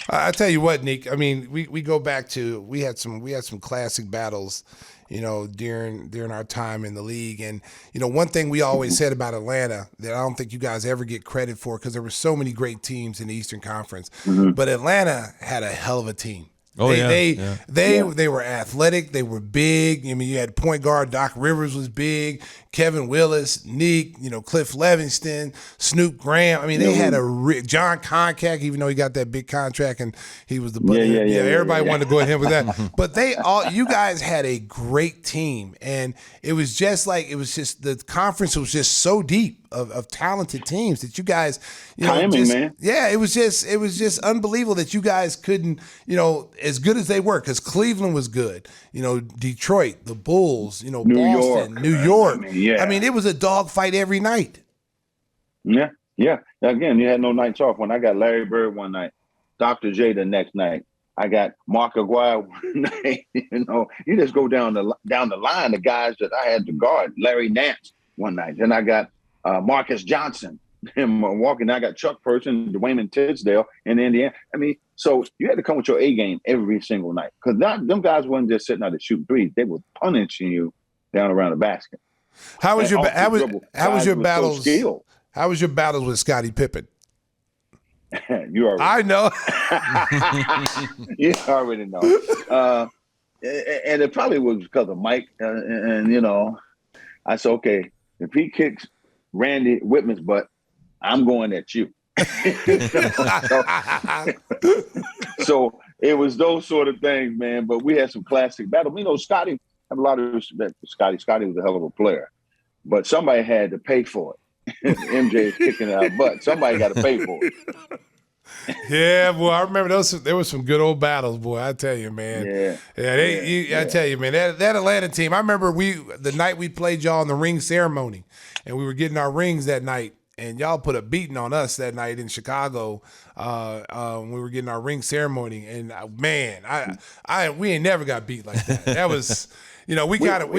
I tell you what, Nick. I mean, we go back to we had some classic battles, you know, during our time in the league. And you know, one thing we always said about Atlanta that I don't think you guys ever get credit for, because there were so many great teams in the Eastern Conference, but Atlanta had a hell of a team. They were athletic. They were big. I mean, you had point guard Doc Rivers was big. Kevin Willis, Neek, you know, Cliff Levingston, Snoop Graham. I mean, they had John Koncak, even though he got that big contract and he was the everybody wanted to go at him with that. But you guys had a great team, and it was just the conference was just so deep of talented teams that you guys, you know, man. Yeah, it was just unbelievable that you guys couldn't, you know, as good as they were, because Cleveland was good, you know, Detroit, the Bulls, you know, Boston, New York. I mean, it was a dogfight every night. Yeah. Again, you had no nights off. When I got Larry Bird one night, Dr. J the next night, I got Mark Aguirre one night. You know, you just go down the line, the guys that I had to guard. Larry Nance one night. Then I got Marcus Johnson in Milwaukee. I got Chuck Person, Dwayne Tisdale in Indiana. I mean, so you had to come with your A game every single night, because them guys wasn't just sitting out there shooting threes. They were punishing you down around the basket. How was your battles? How was your battles with Scottie Pippen? You already. I know. You already know. And it probably was because of Mike. And you know, I said, okay, if he kicks Randy Whitman's butt, I'm going at you. So it was those sort of things, man. But we had some classic battles. You know, Scottie, I have a lot of respect for Scottie. Scottie was a hell of a player, but somebody had to pay for it. MJ is kicking it out, but somebody got to pay for it. Yeah, boy, I remember there was some good old battles, boy. I tell you, man. I tell you, man. That Atlanta team. I remember the night we played y'all in the ring ceremony, and we were getting our rings that night, and y'all put a beating on us that night in Chicago. When we were getting our ring ceremony, and man, we ain't never got beat like that. That was. we got it.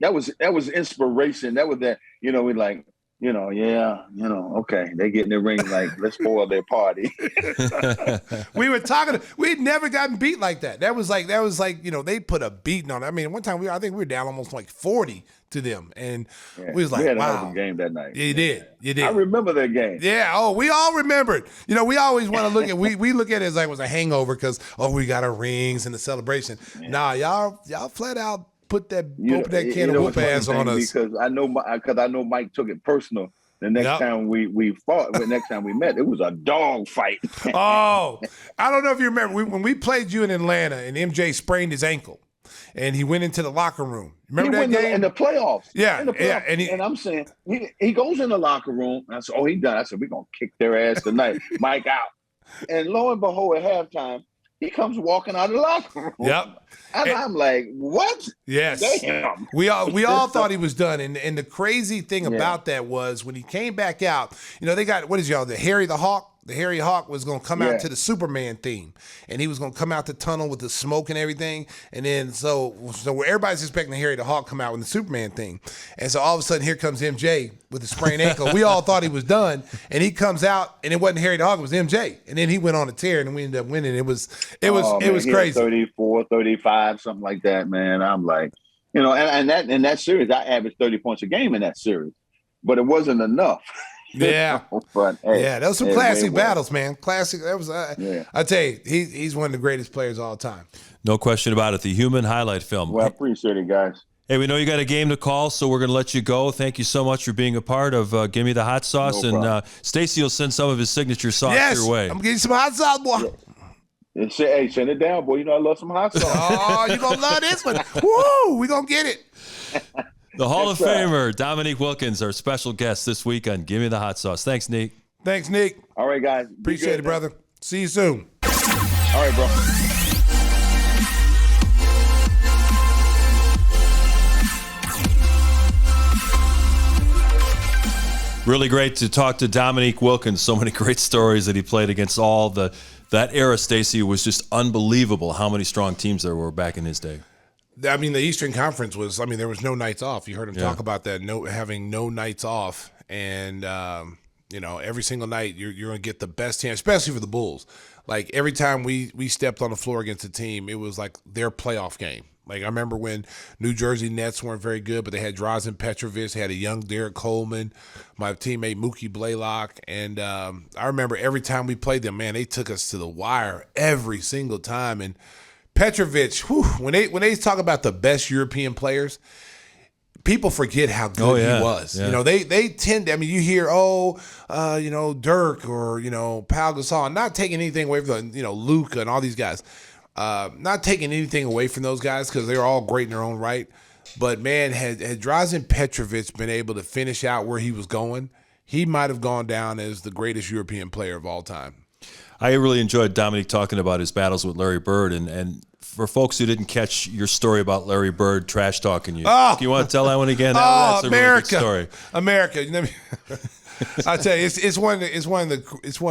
That was inspiration. That was that. We like. Okay, they get in the ring like, let's spoil their party. We were talking. We'd never gotten beat like that. That was like they put a beating on it. I mean, one time I think we were down almost like 40 to them, and we was like, we had wow, a game that night. You did. I remember that game. Yeah. Oh, we all remembered. We always want to look at we look at it as like it was a hangover because we got our rings and the celebration. Yeah. Nah, y'all flat out. Put that open that can of whoop ass on us because I know Mike took it personal. The next time we fought, the next time we met, it was a dog fight. I don't know if you remember when we played you in Atlanta and MJ sprained his ankle and he went into the locker room. Remember that game in the playoffs? Yeah, in the playoffs. Yeah, and I'm saying he goes in the locker room. And I said, he done. I said, we're gonna kick their ass tonight. Mike out. And lo and behold, at halftime, he comes walking out of the locker room. Yep. And I'm like, what? Yes. Damn. We all thought he was done. And the crazy thing about that was when he came back out, they got, what is y'all, the Harry the Hawk? The Harry Hawk was going to come out to the Superman theme. And he was going to come out the tunnel with the smoke and everything. And then so everybody's expecting Harry the Hawk come out with the Superman theme. And so all of a sudden here comes MJ with a sprained ankle. We all thought he was done. And he comes out and it wasn't Harry the Hawk, it was MJ. And then he went on a tear and we ended up winning. It was crazy. 34, 35, something like that, man. I'm like, and that in that series, I averaged 30 points a game in that series. But it wasn't enough. Yeah, but those some classic battles, man. Classic. That was. I tell you, he's one of the greatest players of all time. No question about it. The human highlight film. Well, I appreciate it, guys. Hey, we know you got a game to call, so we're going to let you go. Thank you so much for being a part of Gimme the Hot Sauce, and Stacey will send some of his signature sauce your way. I'm getting some hot sauce, boy. Yeah. Hey, send it down, boy. I love some hot sauce. Oh, you gonna love this one? Woo! We gonna get it. The Hall of Famer, Dominique Wilkins, our special guest this week on Gimme the Hot Sauce. Thanks, Nick. Thanks, Nick. All right, guys. Appreciate it, brother. See you soon. All right, bro. Really great to talk to Dominique Wilkins. So many great stories that he played against all that era, Stacey, was just unbelievable how many strong teams there were back in his day. I mean, the Eastern Conference was, there was no nights off. You heard him talk about that, having no nights off. And, every single night you're going to get the best team, especially for the Bulls. Like, every time we stepped on the floor against a team, it was like their playoff game. Like, I remember when New Jersey Nets weren't very good, but they had Drazen, Petrovic, they had a young Derek Coleman, my teammate Mookie Blaylock. And I remember every time we played them, man, they took us to the wire every single time. And Petrovic, when they talk about the best European players, people forget how good he was. Yeah. They tend to, you hear, Dirk or, Pau Gasol, not taking anything away from, Luka and all these guys. Not taking anything away from those guys because they're all great in their own right. But, man, had Drazen Petrovic been able to finish out where he was going, he might have gone down as the greatest European player of all time. I really enjoyed Dominique talking about his battles with Larry Bird. And for folks who didn't catch your story about Larry Bird trash talking you, you want to tell that one again? That's America. A really good story. America. I tell you, it's one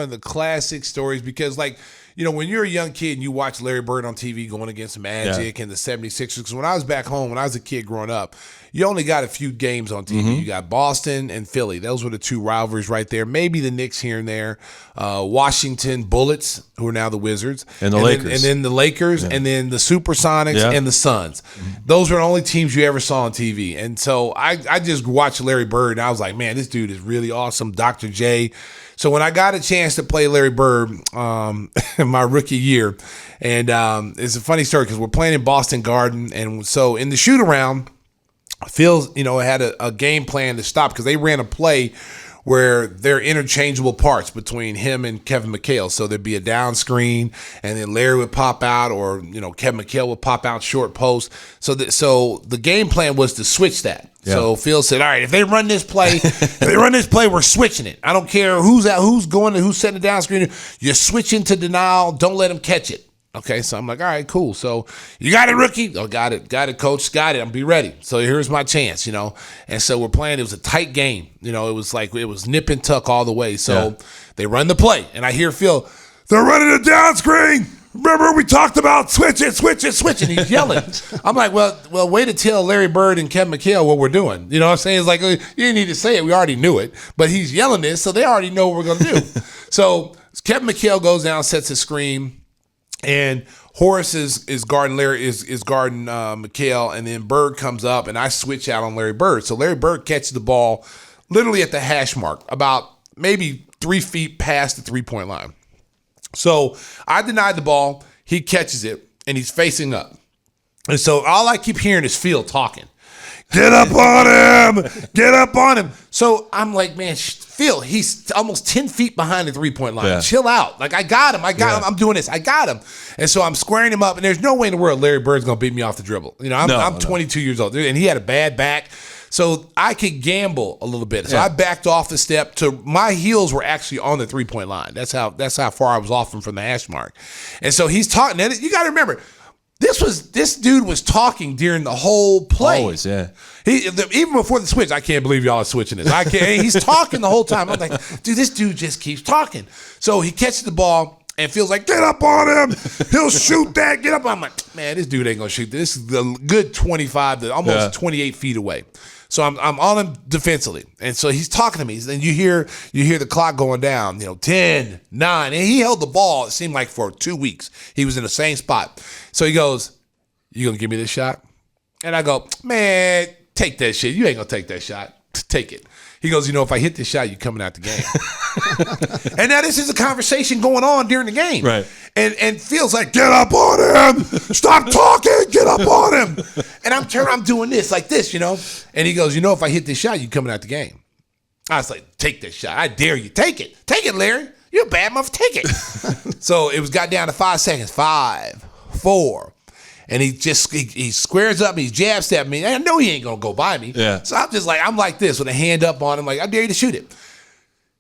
of the classic stories because, like, when you're a young kid and you watch Larry Bird on TV going against the Magic and the 76ers, because when I was back home, when I was a kid growing up, you only got a few games on TV. Mm-hmm. You got Boston and Philly. Those were the two rivalries right there. Maybe the Knicks here and there. Washington Bullets, who are now the Wizards. And the Lakers. And then the Lakers, and then the Supersonics and the Suns. Mm-hmm. Those were the only teams you ever saw on TV. And so I just watched Larry Bird, and I was like, man, this dude is really awesome. Dr. J. So when I got a chance to play Larry Bird in my rookie year, and it's a funny story because we're playing in Boston Garden, and so in the shoot-around, Phil, had a game plan to stop because they ran a play where they're interchangeable parts between him and Kevin McHale. So there'd be a down screen, and then Larry would pop out, or Kevin McHale would pop out short post. So the game plan was to switch that. Yeah. So Phil said, "All right, if they run this play, we're switching it. I don't care who's going, who's setting the down screen. You're switching to denial. Don't let them catch it." Okay, so I'm like, all right, cool. So you got it, rookie? Oh, got it, coach, got it. I'll be ready. So here's my chance, And so we're playing. It was a tight game. It was nip and tuck all the way. So they run the play, and I hear Phil, they're running a down screen. remember we talked about switch it. And he's yelling. I'm like, well, way to tell Larry Bird and Kevin McHale what we're doing. You know what I'm saying? It's like, you didn't need to say it. We already knew it. But he's yelling this, so they already know what we're going to do. So Kevin McHale goes down, sets a screen, and Horace is guarding Larry, is guarding McHale, and then Bird comes up, and I switch out on Larry Bird. So Larry Bird catches the ball literally at the hash mark, about maybe 3 feet past the three-point line. So I denied the ball. He catches it, and he's facing up. And so all I keep hearing is Phil talking. Get up on him! Get up on him! So I'm like, man, Phil, he's almost 10 feet behind the three-point line. Yeah. Chill out. Like, I got him. I'm doing this. I got him. And so I'm squaring him up, and there's no way in the world Larry Bird's going to beat me off the dribble. You know, I'm 22 years old, and he had a bad back. So I could gamble a little bit. So I backed off the step to my heels were actually on the three-point line. That's how far I was off from the hash mark. And so he's talking. And you got to remember, this dude was talking during the whole play. Always, yeah. Even before the switch, I can't believe y'all are switching this. I can't. He's talking the whole time. I'm like, dude, this dude just keeps talking. So he catches the ball and feels like, get up on him. He'll shoot that. Get up. I'm like, man, this dude ain't gonna shoot this. This is a good 25 to almost 28 feet away. So I'm on him defensively. And so he's talking to me. And you hear the clock going down, 10, 9. And he held the ball, it seemed like, for 2 weeks. He was in the same spot. So he goes, you going to give me this shot? And I go, man, take that shit. You ain't going to take that shot. Take it. He goes, if I hit this shot, you're coming out the game. And now this is a conversation going on during the game. Right. And feels like, get up on him. Stop talking. Get up on him. And I'm doing this like this, And he goes, if I hit this shot, you're coming out the game. I was like, take this shot. I dare you. Take it. Take it, Larry. You're a bad motherfucker. Take it. So it got down to 5 seconds. 5, 4. And he squares up and he jab steps me. I know he ain't going to go by me. Yeah. So I'm like this with a hand up on him, like, I dare you to shoot it.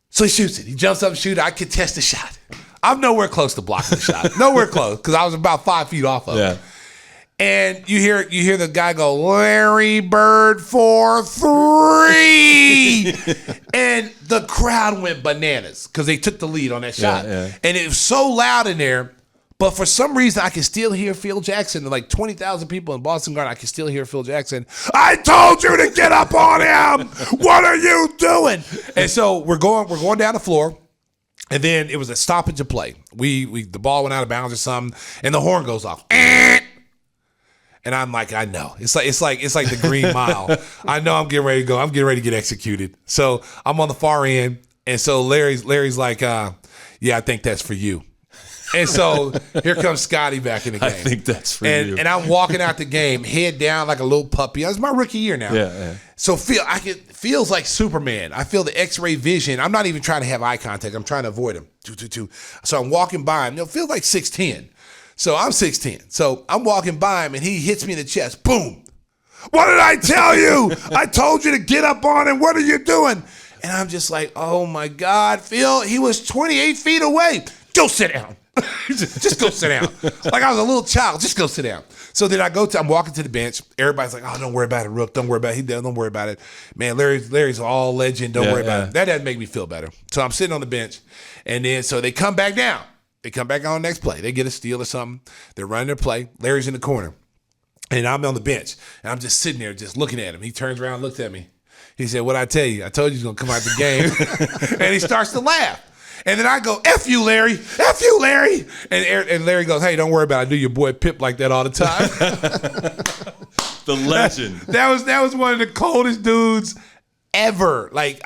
So he shoots it. He jumps up and shoots it. I contest the shot. I'm nowhere close to blocking the shot. Nowhere close, because I was about 5 feet off of it. And you hear the guy go, Larry Bird for 3. And the crowd went bananas because they took the lead on that shot. And it was so loud in there. But for some reason, I can still hear Phil Jackson. Like 20,000 people in Boston Garden, I can still hear Phil Jackson. I told you to get up on him. What are you doing? And so we're going down the floor. And then it was a stoppage of play. The ball went out of bounds or something, and the horn goes off. And I'm like, I know. It's like the Green Mile. I know I'm getting ready to go. I'm getting ready to get executed. So I'm on the far end, and so Larry's like, yeah, I think that's for you. And so here comes Scotty back in the game. I think that's for you. And I'm walking out the game, head down like a little puppy. It's my rookie year now. Yeah. So feels like Superman. I feel the X-ray vision. I'm not even trying to have eye contact. I'm trying to avoid him. So I'm walking by him. It feels like 6'10". So I'm 6'10". So I'm walking by him, and he hits me in the chest. Boom. What did I tell you? I told you to get up on him. What are you doing? And I'm just like, oh, my God, Phil, he was 28 feet away. Go sit down. just go sit down. Like I was a little child. Just go sit down. So then I'm walking to the bench. Everybody's like, oh, don't worry about it, Rook. Don't worry about it. Don't worry about it. Man, Larry's all legend. Don't worry about it. That doesn't make me feel better. So I'm sitting on the bench. And then so they come back down. They come back on the next play. They get a steal or something. They're running their play. Larry's in the corner. And I'm on the bench. And I'm just sitting there just looking at him. He turns around and looks at me. He said, what'd I tell you? I told you he was going to come out the game. And he starts to laugh. And then I go, F you, Larry. F you, Larry. And Larry goes, hey, don't worry about it. I do your boy Pip like that all the time. The legend. That was one of the coldest dudes ever. Like,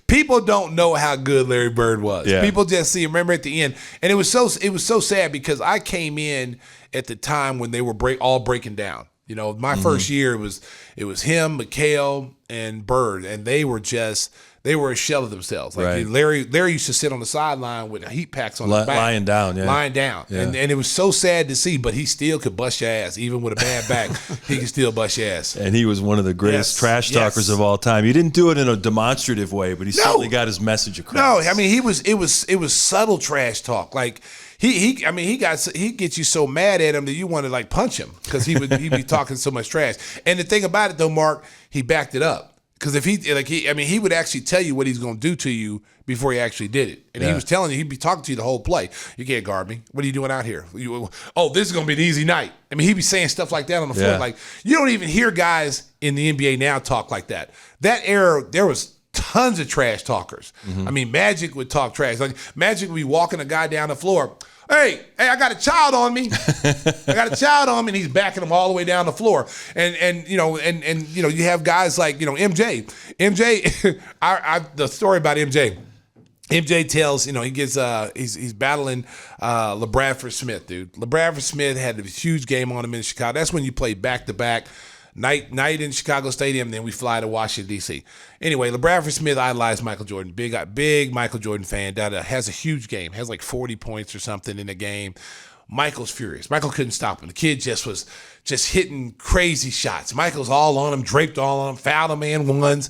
people don't know how good Larry Bird was. Yeah. People just see him. Remember at the end. And it was so sad because I came in at the time when they were all breaking down. My first year, it was him, McHale, and Bird. And they were a shell of themselves. Like right. Larry used to sit on the sideline with heat packs on his back. Lying down. Yeah. And it was so sad to see, but he still could bust your ass. Even with a bad back, he could still bust your ass. And he was one of the greatest trash talkers of all time. He didn't do it in a demonstrative way, but he certainly got his message across. No, I mean, it was subtle trash talk. Like he gets you so mad at him that you want to like punch him because he'd be talking so much trash. And the thing about it though, Mark, he backed it up. Because if he would actually tell you what he's going to do to you before he actually did it. And he was telling you, he'd be talking to you the whole play. You can't guard me. What are you doing out here? This is going to be an easy night. I mean, he'd be saying stuff like that on the floor. Like, you don't even hear guys in the NBA now talk like that. That era, there was tons of trash talkers. I mean, Magic would talk trash. Like, Magic would be walking a guy down the floor. Hey, I got a child on me. And he's backing him all the way down the floor. And you have guys like, MJ. The story about MJ. MJ tells, he gets he's battling LeBradford Smith, dude. LeBradford Smith had a huge game on him in Chicago. That's when you play back-to-back. Night in Chicago Stadium, then we fly to Washington, D.C. Anyway, LeBradford Smith idolized Michael Jordan. Big Michael Jordan fan. Has a huge game. Has like 40 points or something in the game. Michael's furious. Michael couldn't stop him. The kid was hitting crazy shots. Michael's all on him, draped all on him, fouled him and ones.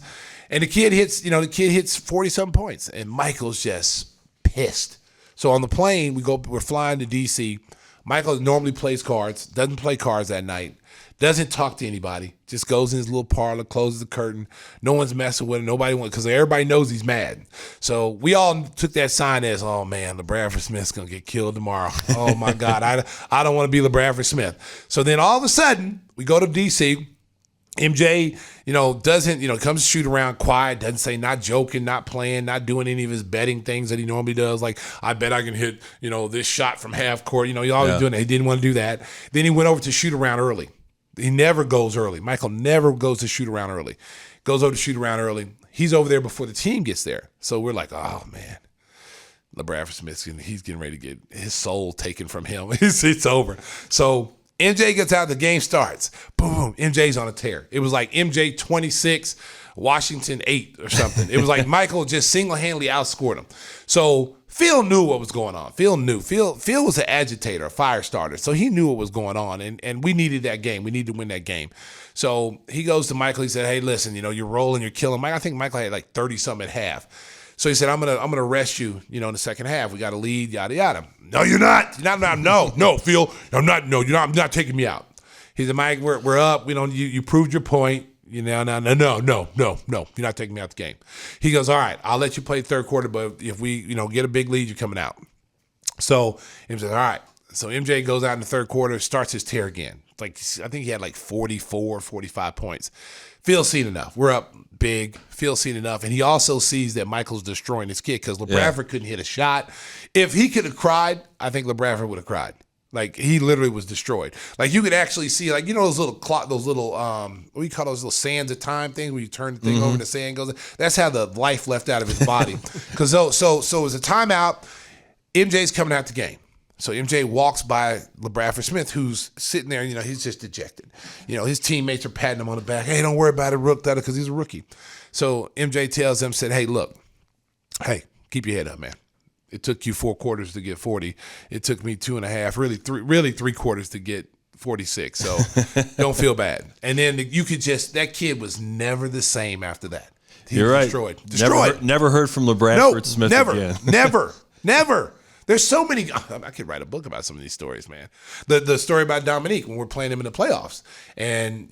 And the kid hits 40-something points. And Michael's just pissed. So on the plane, we're flying to D.C. Michael normally plays cards, doesn't play cards that night. Doesn't talk to anybody. Just goes in his little parlor, closes the curtain. No one's messing with him. Because everybody knows he's mad. So we all took that sign as, oh man, LeBradford Smith's gonna get killed tomorrow. Oh my God, I don't want to be LeBradford Smith. So then all of a sudden we go to DC. MJ, comes to shoot around quiet, doesn't say, not joking, not playing, not doing any of his betting things that he normally does. Like, I bet I can hit, this shot from half court. He always doing that. He didn't want to do that. Then he went over to shoot around early. He never goes early. Michael never goes to shoot around early. Goes over to shoot around early. He's over there before the team gets there. So we're like, oh, man. LeBradford Smith, he's getting ready to get his soul taken from him. It's over. So MJ gets out, the game starts. Boom, MJ's on a tear. It was like MJ 26, Washington 8 or something. It was like Michael just single-handedly outscored him. So Phil knew what was going on. Phil knew. Phil was an agitator, a fire starter. So he knew what was going on, and we needed that game. We needed to win that game. So he goes to Michael. He said, hey, listen, you're rolling, you're killing. I think Michael had like 30-something at half. So he said, I'm gonna rest you, in the second half. We got a lead, yada, yada. No, you're not. You're not. No, Phil. I'm not. No, you're not. I'm not taking me out. He said, Mike, we're up. You proved your point. No. You're not taking me out the game. He goes, all right, I'll let you play third quarter, but if we, get a big lead, you're coming out. So MJ said, all right. So MJ goes out in the third quarter, starts his tear again. Like, I think he had like 44, 45 points. Phil's seen enough. We're up big. Phil's seen enough. And he also sees that Michael's destroying his kid because LeBradford couldn't hit a shot. If he could have cried, I think LeBradford would have cried. Like, he literally was destroyed. Like, you could actually see, like, those little what do you call those little sands of time things where you turn the thing over and the sand goes in? That's how the life left out of his body. Because so it was a timeout. MJ's coming out the game. So MJ walks by LeBradford Smith, who's sitting there, he's just dejected. His teammates are patting him on the back. Hey, don't worry about it, Rook, because he's a rookie. So MJ tells him, said, hey, look, keep your head up, man. It took you 4 quarters to get 40. It took me 2.5, really 3 quarters to get 46. So don't feel bad. And then you could that kid was never the same after that. You're right. Destroyed. Never heard from LeBradford Smith again. Never. There's so many. I could write a book about some of these stories, man. The story about Dominique when we're playing him in the playoffs, and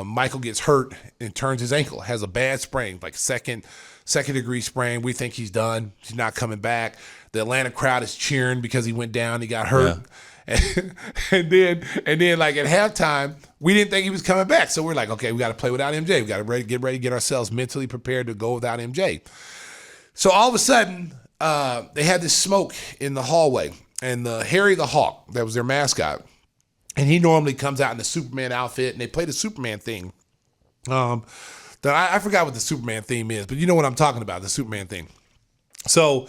Michael gets hurt and turns his ankle, has a bad sprain, like second degree sprain. We think he's done. He's not coming back. The Atlanta crowd is cheering because he went down. He got hurt, and then like at halftime, we didn't think he was coming back. So we're like, okay, we got to play without MJ. We got to get ready, get ourselves mentally prepared to go without MJ. So all of a sudden, they had this smoke in the hallway, and Harry the Hawk, that was their mascot, and he normally comes out in the Superman outfit, and they play the Superman theme. I forgot what the Superman theme is, but you know what I'm talking about, the Superman theme. So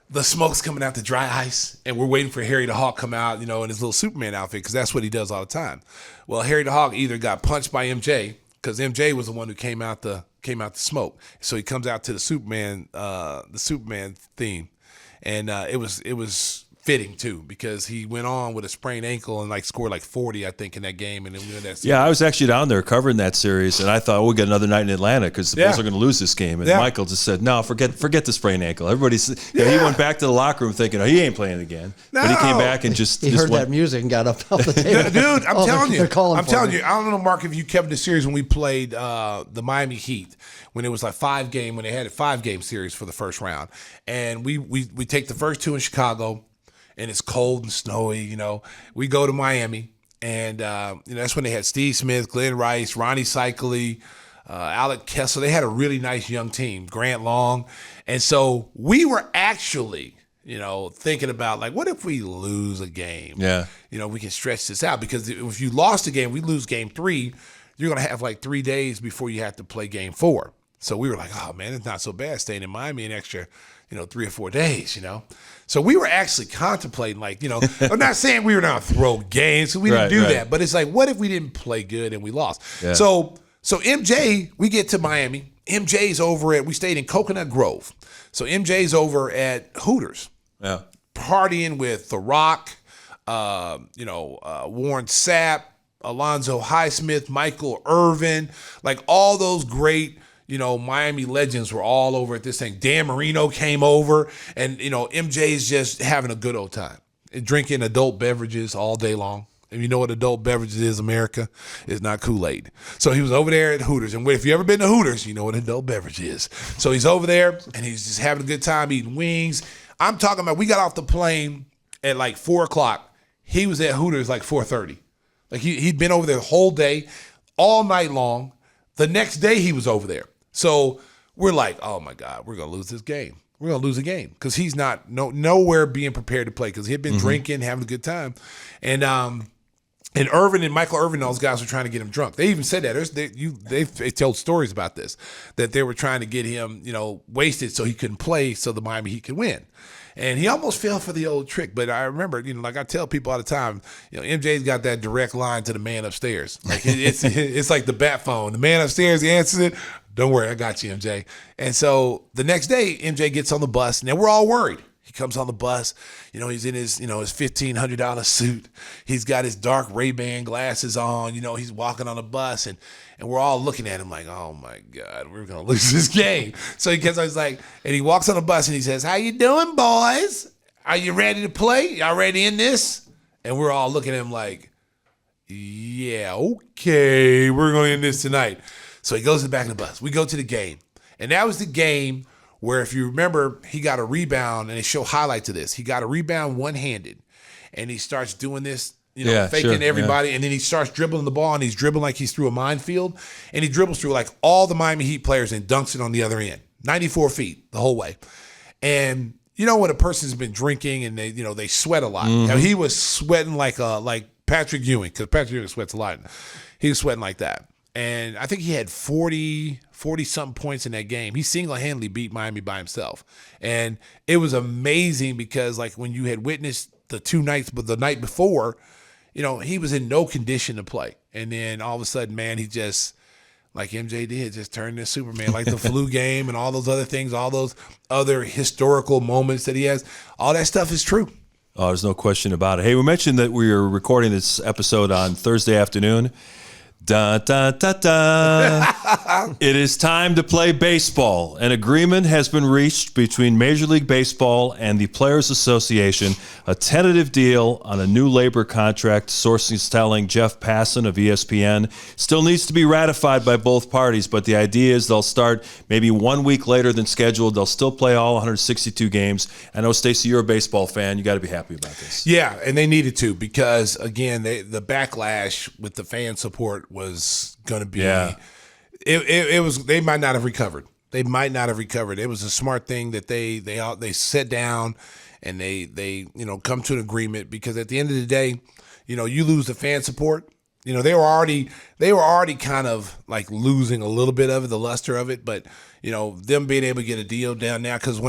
the smoke's coming out the dry ice, and we're waiting for Harry the Hawk come out, in his little Superman outfit, because that's what he does all the time. Well, Harry the Hawk either got punched by MJ, because MJ was the one who came out the smoke. So he comes out to the Superman theme, and it was fitting too, because he went on with a sprained ankle and like scored like 40, I think, in that game, and then we won that series. Yeah, I was actually down there covering that series, and I thought we'll get another night in Atlanta because the Bulls are going to lose this game. And Michael just said, "No, forget the sprained ankle." Everybody's he went back to the locker room thinking, "Oh, he ain't playing again." No. But he came back and just heard went, that music and got up off the table. Dude, I'm telling you. I'm telling me. you. I don't know, Mark, if you kept the series when we played the Miami Heat, when it was like when they had a 5-game series for the first round. And we take the first 2 in Chicago, and it's cold and snowy, you know. We go to Miami, and that's when they had Steve Smith, Glenn Rice, Ronnie Cycli, Alec Kessler. They had a really nice young team, Grant Long. And so we were actually, thinking about, like, what if we lose a game? Yeah. We can stretch this out, because if you lost a game, we lose game 3, you're going to have like 3 days before you have to play game 4. So we were like, oh, man, it's not so bad staying in Miami an extra, 3 or 4 days, So we were actually contemplating, like, I'm not saying we were going to throw games, so we didn't do that. But it's like, what if we didn't play good and we lost? Yeah. So MJ, we get to Miami. MJ's we stayed in Coconut Grove. So MJ's over at Hooters. Yeah. Partying with The Rock, Warren Sapp, Alonzo Highsmith, Michael Irvin, like all those great, Miami legends were all over at this thing. Dan Marino came over, and, MJ's just having a good old time and drinking adult beverages all day long. And you know what adult beverages is, America? It's not Kool-Aid. So he was over there at Hooters. And if you ever been to Hooters, you know what adult beverage is. So he's over there, and he's just having a good time eating wings. I'm talking about, we got off the plane at like 4 o'clock. He was at Hooters like 4:30. Like he'd been over there the whole day, all night long. The next day he was over there. So we're like, oh my God, we're going to lose this game. We're going to lose a game, because he's not nowhere being prepared to play, because he had been drinking, having a good time. And Irvin and Michael Irvin, those guys were trying to get him drunk. They even said that. They told stories about this, that they were trying to get him, wasted so he couldn't play, so the Miami Heat could win. And he almost fell for the old trick. But I remember, like I tell people all the time, MJ's got that direct line to the man upstairs. Like it's like the bat phone. The man upstairs, he answers it. Don't worry, I got you, MJ. And so the next day, MJ gets on the bus. Now we're all worried. He comes on the bus, he's in his, his $1,500 suit. He's got his dark Ray-Ban glasses on, he's walking on the bus, and we're all looking at him like, oh my God, we're going to lose this game. So he gets, I was like, and he walks on the bus and he says, how you doing, boys? Are you ready to play? Y'all ready in this? And we're all looking at him like, yeah, okay, we're going to end this tonight. So he goes to the back of the bus. We go to the game. And that was the game where, if you remember, he got a rebound, and they show highlights of this. He got a rebound one-handed, and he starts doing this, faking everybody, and then he starts dribbling the ball, and he's dribbling like he's through a minefield, and he dribbles through like all the Miami Heat players and dunks it on the other end, 94 feet the whole way. And when a person's been drinking and they sweat a lot. Now, he was sweating like Patrick Ewing, because Patrick Ewing sweats a lot. He was sweating like that. And I think he had 40-something points in that game. He single-handedly beat Miami by himself. And it was amazing, because, like, when you had witnessed the 2 nights, but the night before, he was in no condition to play. And then all of a sudden, man, he just, like MJ did, just turned into Superman, like the flu game and all those other things, all those other historical moments that he has. All that stuff is true. Oh, there's no question about it. Hey, we mentioned that we are recording this episode on Thursday afternoon. Da, da, da, da. It is time to play baseball. An agreement has been reached between Major League Baseball and the Players Association, a tentative deal on a new labor contract. Sources telling Jeff Passan of ESPN still needs to be ratified by both parties, but the idea is they'll start maybe 1 week later than scheduled. They'll still play all 162 games. I know, Stacey, you're a baseball fan. You got to be happy about this. Yeah, and they needed to, because, again, the backlash with the fan support was going to be it was, they might not have recovered. It was a smart thing that they sat down and they come to an agreement, because at the end of the day, you lose the fan support. They were already kind of like losing a little bit of it, the luster of it, but them being able to get a deal down now, because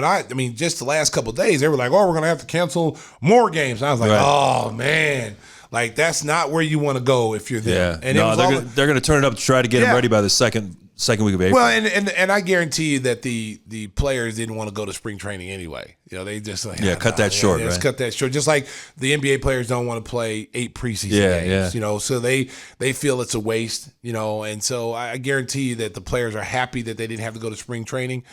just the last couple of days, they were like, oh, we're going to have to cancel more games. And I was like, oh man, like, that's not where you want to go if you're there. Yeah. And they're going to turn it up to try to get them ready by the second second week of April. Well, and I guarantee you that the players didn't want to go to spring training anyway. They just cut that short. Just right? cut that short. Just like the NBA players don't want to play 8 preseason games. So they feel it's a waste. And so I guarantee you that the players are happy that they didn't have to go to spring training.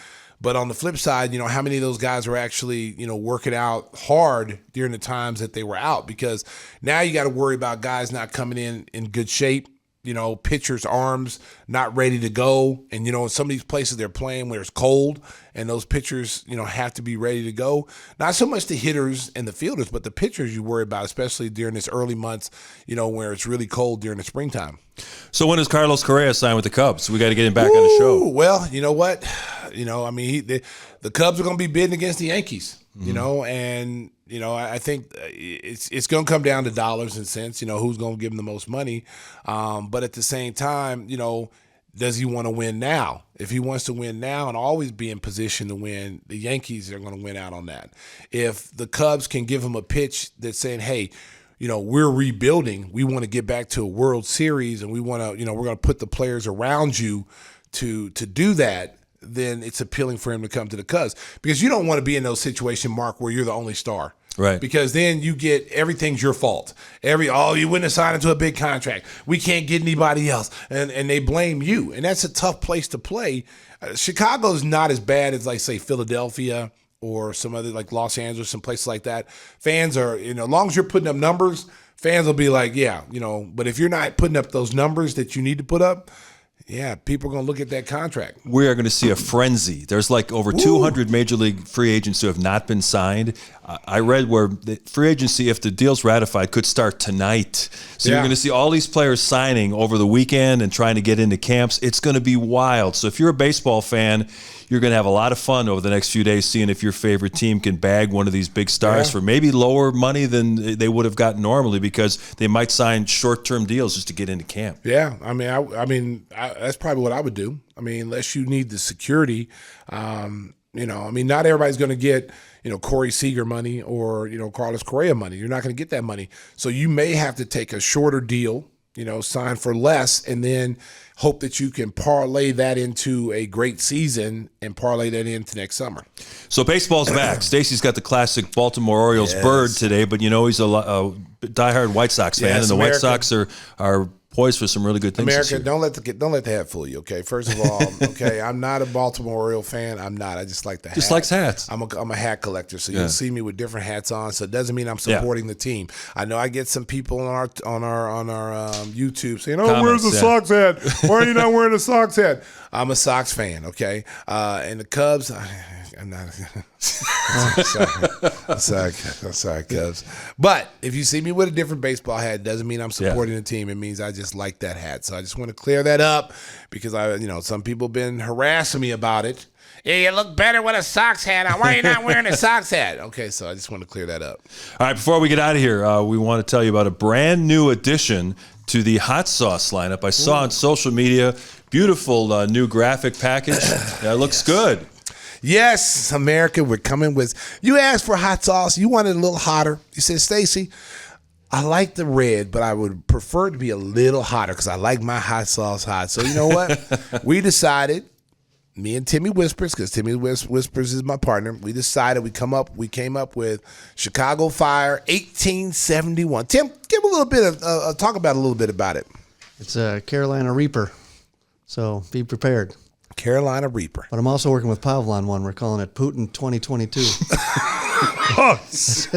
But on the flip side, how many of those guys were actually, working out hard during the times that they were out? Because now you got to worry about guys not coming in good shape. Pitchers' arms not ready to go. And, in some of these places they're playing where it's cold and those pitchers, have to be ready to go. Not so much the hitters and the fielders, but the pitchers you worry about, especially during this early months, where it's really cold during the springtime. So when does Carlos Correa sign with the Cubs? We got to get him back on the show. Well, you know what? The Cubs are going to be bidding against the Yankees, and I think it's going to come down to dollars and cents, who's going to give him the most money. But at the same time, does he want to win now? If he wants to win now and always be in position to win, the Yankees are going to win out on that. If the Cubs can give him a pitch that's saying, hey, we're rebuilding, we want to get back to a World Series, and we want to, we're going to put the players around you to do that, then it's appealing for him to come to the Cubs, because you don't want to be in those situations, Mark, where you're the only star. Right. Because then you get everything's your fault. You wouldn't have signed into a big contract. We can't get anybody else. And they blame you. And that's a tough place to play. Chicago's not as bad as, like, say, Philadelphia or some other, like Los Angeles, some places like that. Fans are, as long as you're putting up numbers, fans will be like, but if you're not putting up those numbers that you need to put up, people are going to look at that contract. We are going to see a frenzy. There's like over 200 major league free agents who have not been signed. I read where the free agency, if the deal's ratified, could start tonight. So you're going to see all these players signing over the weekend and trying to get into camps. It's going to be wild. So if you're a baseball fan, you're going to have a lot of fun over the next few days seeing if your favorite team can bag one of these big stars for maybe lower money than they would have gotten normally, because they might sign short-term deals just to get into camp. Yeah, I mean, that's probably what I would do. Unless you need the security, not everybody's going to get, Corey Seager money or, Carlos Correa money. You're not going to get that money. So you may have to take a shorter deal, sign for less, and then hope that you can parlay that into a great season and parlay that into next summer. So baseball's back. Stacey's got the classic Baltimore Orioles bird today, but he's a diehard White Sox fan, and the White Sox are poised for some really good things. America, don't let the hat fool you. Okay, first of all, I'm not a Baltimore Oriole fan. I'm not. I just like the hat. Just likes hats. I'm a hat collector, so you'll see me with different hats on. So it doesn't mean I'm supporting the team. I know I get some people on our YouTube saying, where's the Sox hat? Why are you not wearing a Sox hat? I'm a Sox fan. Okay, and the Cubs. I'm not. Sorry, Cubs. But if you see me with a different baseball hat, it doesn't mean I'm supporting the team. It means I just like that hat. So I just want to clear that up, because some people have been harassing me about it. Yeah, you look better with a Sox hat on. Why are you not wearing a Sox hat? Okay, so I just want to clear that up. All right, before we get out of here, we want to tell you about a brand new addition to the hot sauce lineup. I saw on social media, beautiful new graphic package. It looks good. Yes, America, we're coming with. You asked for hot sauce. You wanted a little hotter. You said, Stacey, I like the red, but I would prefer it to be a little hotter because I like my hot sauce hot. So you know what? We decided, me and Timmy Whispers, because Timmy Whispers is my partner, we decided we came up with Chicago Fire 1871. Tim, give a little bit of talk about a little bit about it. It's a Carolina Reaper, so be prepared. Carolina Reaper. But I'm also working with Pavel on one. We're calling it Putin 2022. it's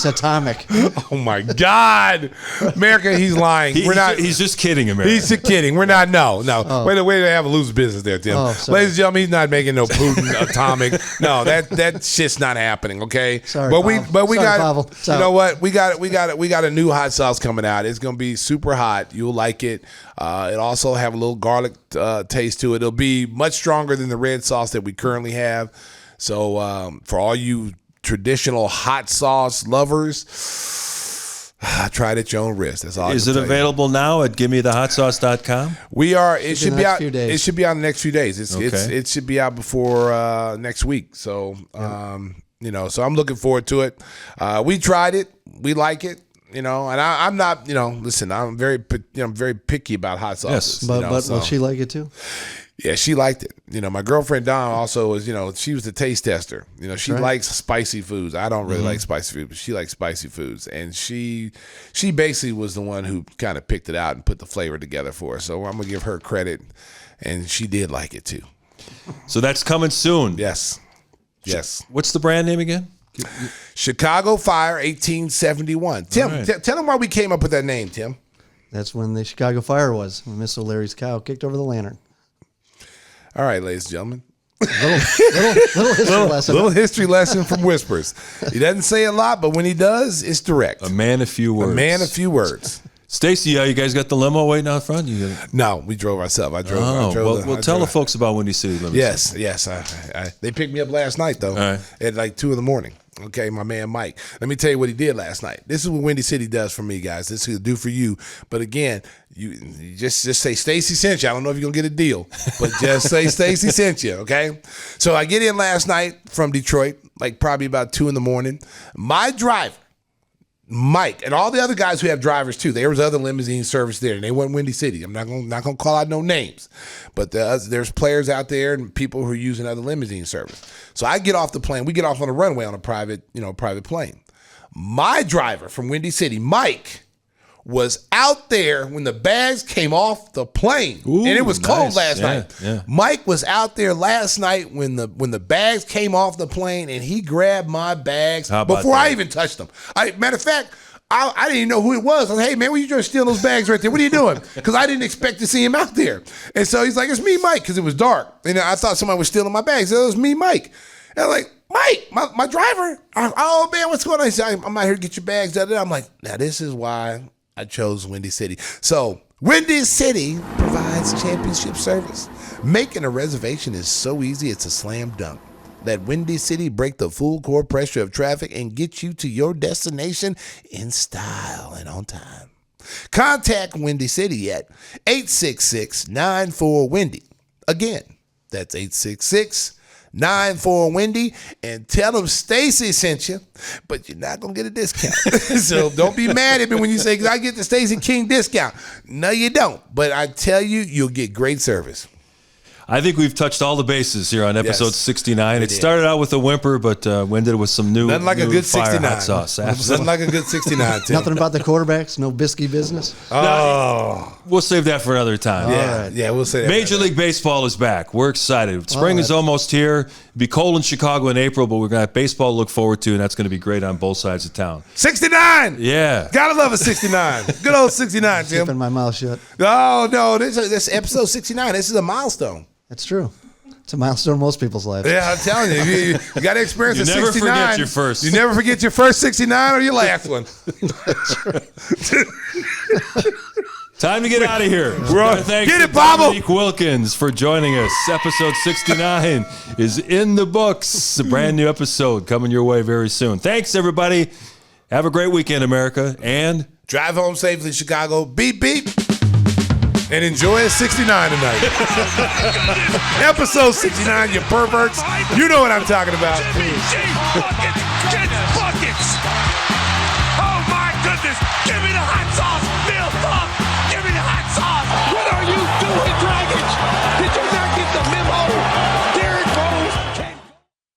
atomic. Oh my God, America! He's lying. He's just kidding, America. He's just kidding. We're not. No. Oh. Wait to have a loose business there, Tim. Ladies and gentlemen, he's not making no Putin atomic. No, that shit's not happening. Okay. Sorry, but we Sorry, got. Pavel. You know what? We got a new hot sauce coming out. It's gonna be super hot. You'll like it. It'll also have a little garlic taste to it. It'll be much stronger than the red sauce that we currently have. So for all you traditional hot sauce lovers, try it at your own risk. That's all. Is it available now at GimmeTheHotSauce.com? We are. It should be out. It should be out in the next few days. It should be out before next week. So so I'm looking forward to it. We tried it. We like it. you know, and I'm not, you know, listen, I'm very picky about hot sauces. But, you know, will she like it too? Yeah, she liked it. You know, my girlfriend Dawn also was, you know, she was the taste tester. You know, she likes spicy foods. I don't really like spicy food, but she likes spicy foods. And she basically was the one who kind of picked it out and put the flavor together for us. So I'm going to give her credit. And she did like it too. So that's coming soon. Yes. Yes. What's the brand name again? Chicago Fire 1871. Tim, right. Tell them why we came up with that name, Tim. That's when the Chicago Fire was, when Miss O'Leary's cow kicked over the lantern. All right, ladies and gentlemen. Little history lesson. From Whispers. He doesn't say a lot, but when he does, it's direct. A man, a few words. A man, a few words. Stacey, you guys got the limo waiting out front? No, we drove ourselves. I drove. Well, tell the folks about Windy City Limousine. Yes. They picked me up last night, though, at like 2 a.m. Okay, my man Mike. Let me tell you what he did last night. This is what Windy City does for me, guys. This is what do for you. But again, you just say Stacey sent you. I don't know if you're gonna get a deal, but just say Stacey sent you. Okay. So I get in last night from Detroit, like probably about 2 a.m. My driver, Mike, and all the other guys who have drivers too. There was other limousine service there, and they went Windy City. I'm not gonna call out no names, but there's players out there and people who are using other limousine service. So I get off the plane. We get off on a runway on a private plane. My driver from Windy City, Mike, was out there when the bags came off the plane. Ooh, and it was cold last night. Yeah. Mike was out there last night when the bags came off the plane, and he grabbed my bags before I even touched them. Matter of fact, I didn't even know who it was. I was like, hey, man, were you trying to steal those bags right there? What are you doing? Because I didn't expect to see him out there. And so he's like, it's me, Mike, because it was dark. And I thought somebody was stealing my bags. It was me, Mike. And I'm like, Mike, my driver. Oh, man, what's going on? He said, I'm out here to get your bags. I'm like, now this is why I chose Windy City. So Windy City provides championship service. Making a reservation is so easy, it's a slam dunk. Let Windy City break the full core pressure of traffic and get you to your destination in style and on time. Contact Windy City at 866-94-WINDY. Again, that's 866-94-WINDY, and tell them Stacey sent you, but you're not going to get a discount. So don't be mad at me when you say, because I get the Stacey King discount. No, you don't. But I tell you, you'll get great service. I think we've touched all the bases here on episode 69. It started out with a whimper, but ended with some new, nothing like a good 69 hot sauce. Nothing like a good 69. Tim. Nothing about the quarterbacks, no bisky business. Oh, we'll save that for another time. Yeah, we'll say that. Major League Baseball is back. We're excited. Spring is almost here. It'll be cold in Chicago in April, but we're going to have baseball to look forward to, and that's going to be great on both sides of town. 69. Yeah. Gotta love a 69. Good old 69, Tim. Keeping my mouth shut. Oh, no, this is episode 69. This is a milestone. That's true. It's a milestone in most people's lives. Yeah, I'm telling you, you got to experience a 69. You never forget your first. You never forget your first 69 or your last one. Time to get out of here. Thanks Get to it, Bobble. Dominique Wilkins for joining us. Episode 69 is in the books. A brand new episode coming your way very soon. Thanks, everybody. Have a great weekend, America. And drive home safely, Chicago. Beep, beep. And enjoy a 69 tonight. Episode 69, you perverts. You know what I'm talking about.